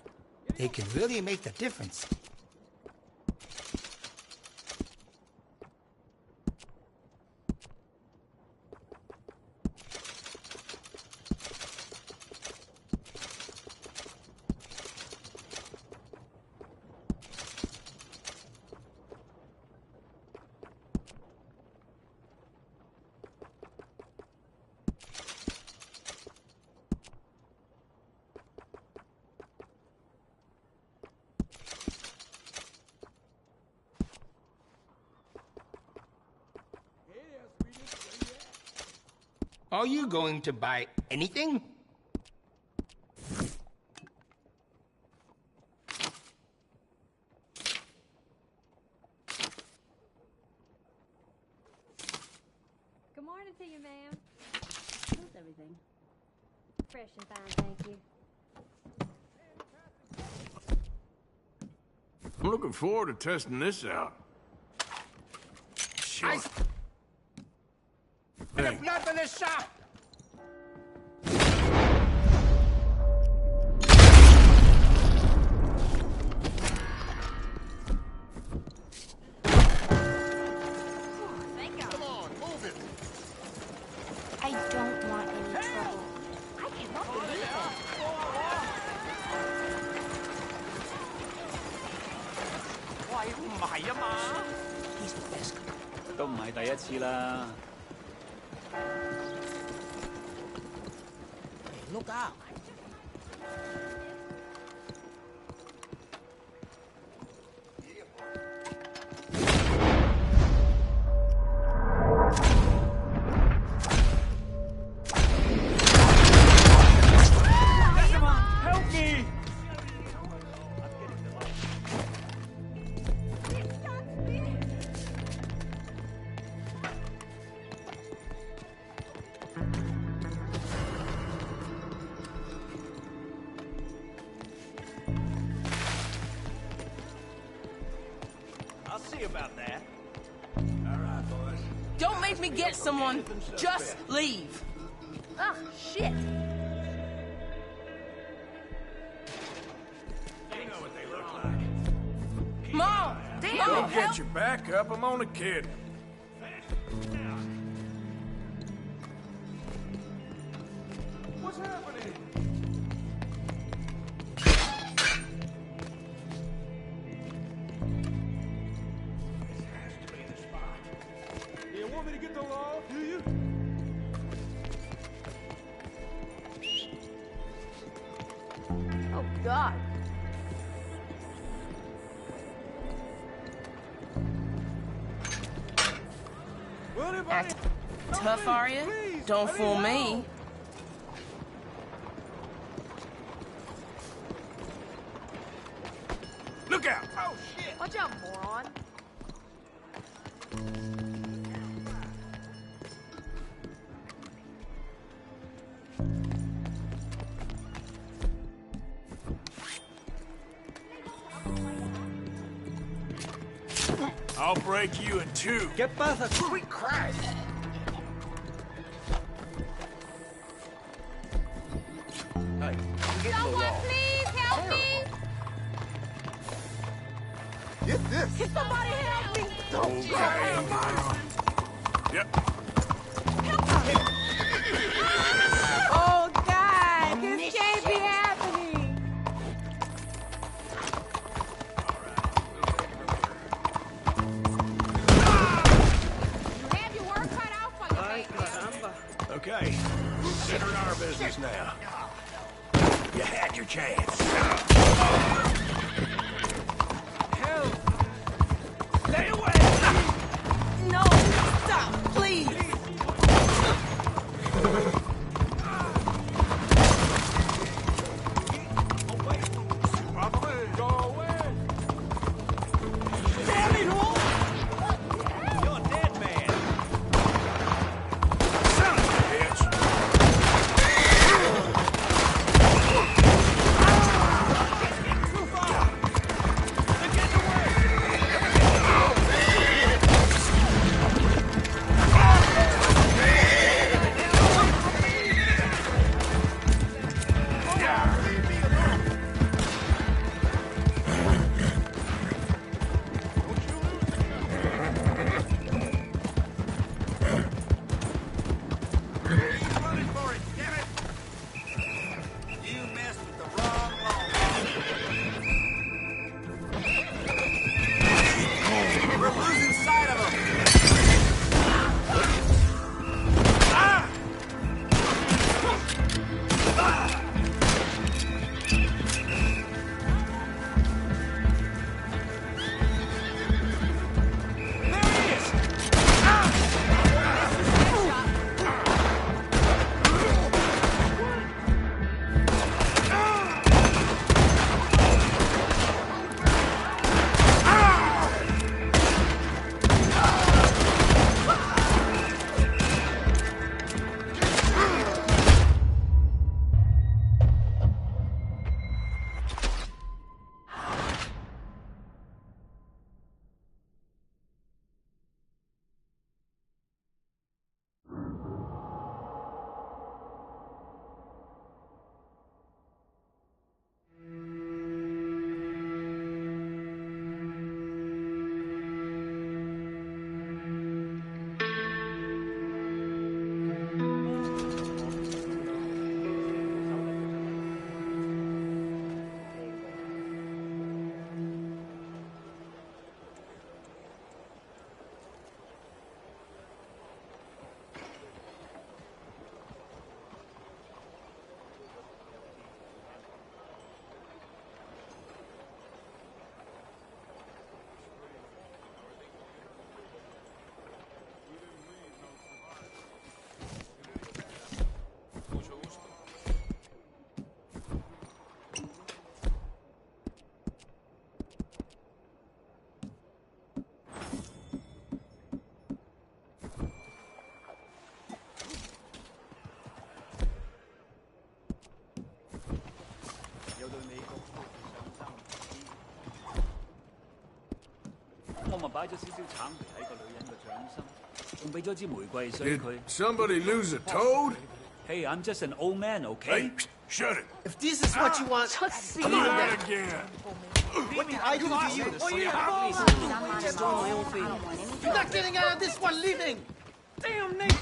They can really make the difference. Are you going to buy anything? morning to you, ma'am. How's everything? Fresh and fine, thank you. I'm looking forward to testing this out. Sure. Hey. Blood in this shop! Come on, move it. I don't want any trouble. I cannot believe it. He's the best. 都唔係第一次啦。Look out! About that. All right, boys. Don't make me get someone. Just leave. Ah, shit. You know what they look like. Mom! Don't Mom, get help! your back up. I'm on a kid. What's happening? You want me to get the law, do you? Oh, God. Act tough, are you? Don't fool me. Look out! Oh, shit! Watch out, moron. I'll break you in two. ¿Qué pasa? Sweet Christ! Hey, get the Someone law. please help me! Get this. Can somebody help me? Yep. Oh, God! This can't be happening! You have your work cut out for you, baby. Okay, consider it our business now. You had your chance. Help! Stay away! No! Stop! Please! Go away! Damn it all! You're a dead man. Son of a bitch! Too far Did somebody lose a toad? Hey, I'm just an old man, okay? Hey, shut it. If this is what you want, Come on again. What did I do to you? Just doing my own thing. You're not getting out of this one living! Damn, Nate!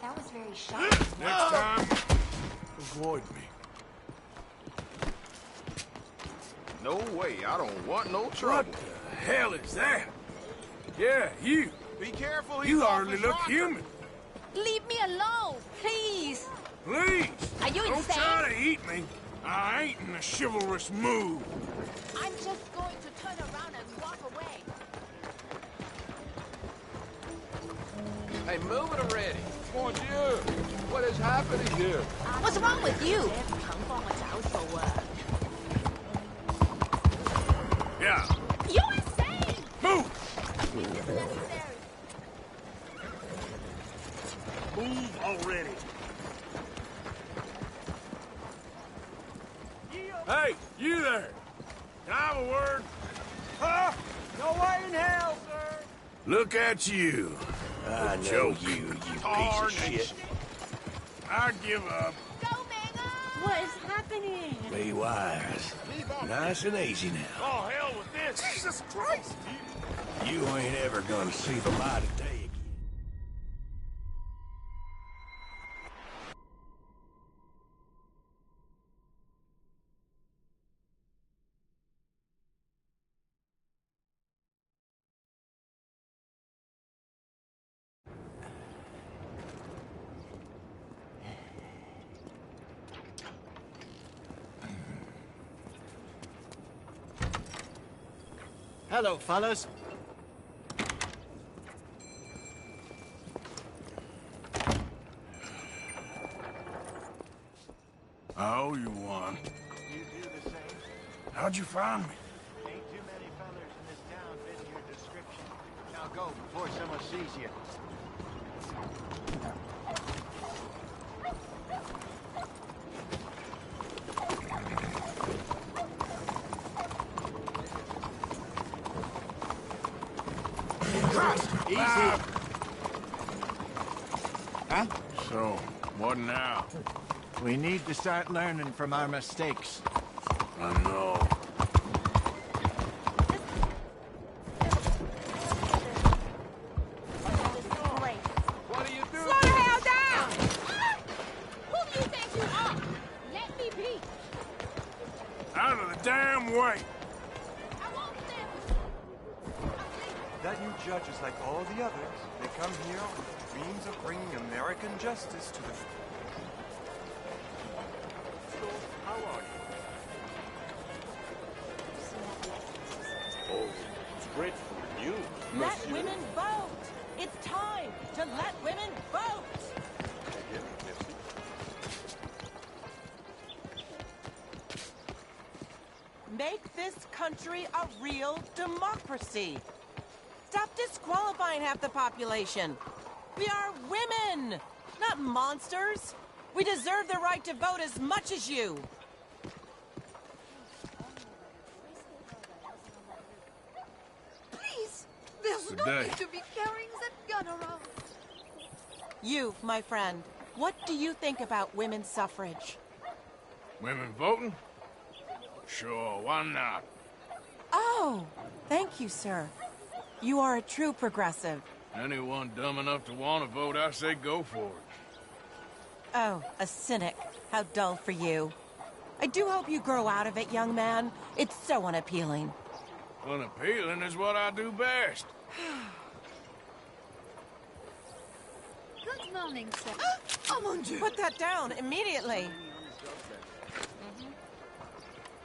That was very sharp. Next time, avoid me. No way, I don't want no trouble. What the hell is that? Yeah, you. Be careful, You hardly look human. Leave me alone, please. Please. Are you don't insane? try to eat me. I ain't in a chivalrous mood. I'm just going to turn around and walk away. Hey, move it already. Mon Dieu, what is happening here? What's wrong with you? Yeah. You're insane! Move! Move already. Hey, you there. Can I have a word? Huh? No way in hell, sir! Look at you. I know you piece of shit. I give up. What is happening? Be wise. Nice and easy now. Oh, hell with this. Jesus Christ! You ain't ever gonna see the light of day again. Hello, fellas. I owe you one. You do the same. How'd you find me? Ain't too many fellas in this town fitting your description. Now go before someone sees you. Easy. Huh? So, what now? We need to start learning from our mistakes. I know. Great. What are you doing? Slow the hell down! Who do you think you are? Let me be. Out of the damn way. That new judge is like all the others. They come here with dreams of bringing American justice to the... So, how are you? Oh, it's great for you, Let monsieur. women vote. It's time to let women vote. Make this country a real democracy. Stop disqualifying half the population. We are women, not monsters. We deserve the right to vote as much as you. Please, there's Good no day. need to be carrying that gun around. You, my friend, what do you think about women's suffrage? Women voting? Sure, why not? Oh, thank you, sir. You are a true progressive. Anyone dumb enough to want to vote, I say go for it. Oh, a cynic. How dull for you. I do hope you grow out of it, young man. It's so unappealing. Unappealing is what I do best. Good morning, sir. Oh, mon Dieu. Put that down immediately.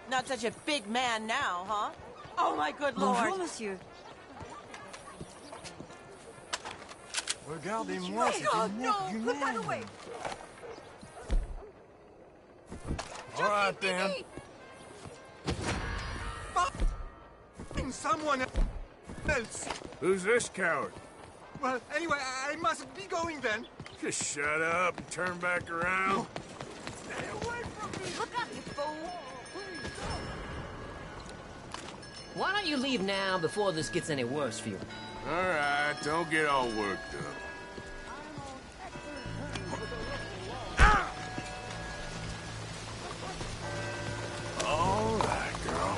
Not such a big man now, huh? Oh, my good lord. Bonjour, monsieur. Regardez-moi, c'est Oh, une no, merde put that humaine. away. All right, then. Find someone else. Who's this coward? Well, anyway, I must be going then. Just shut up and turn back around. Stay away from me! Look up, you fool! Why don't you leave now before this gets any worse for you? All right, don't get all worked up. All right, girl.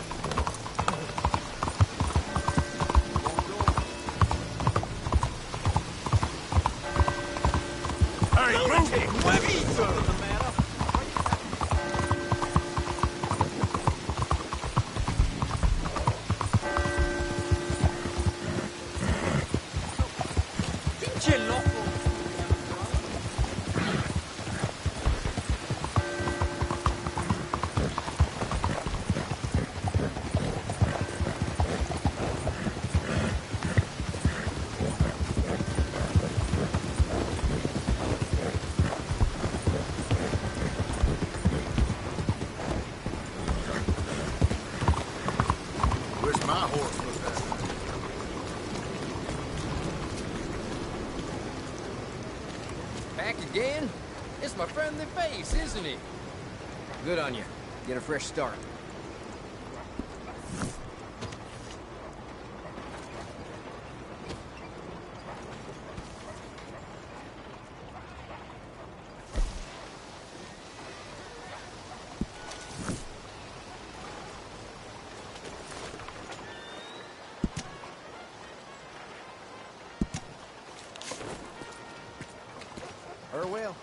Hey, move! Pinche loco! Wish my horse was that. Back again? It's my friendly face, isn't it? Good on you. Get a fresh start. Well,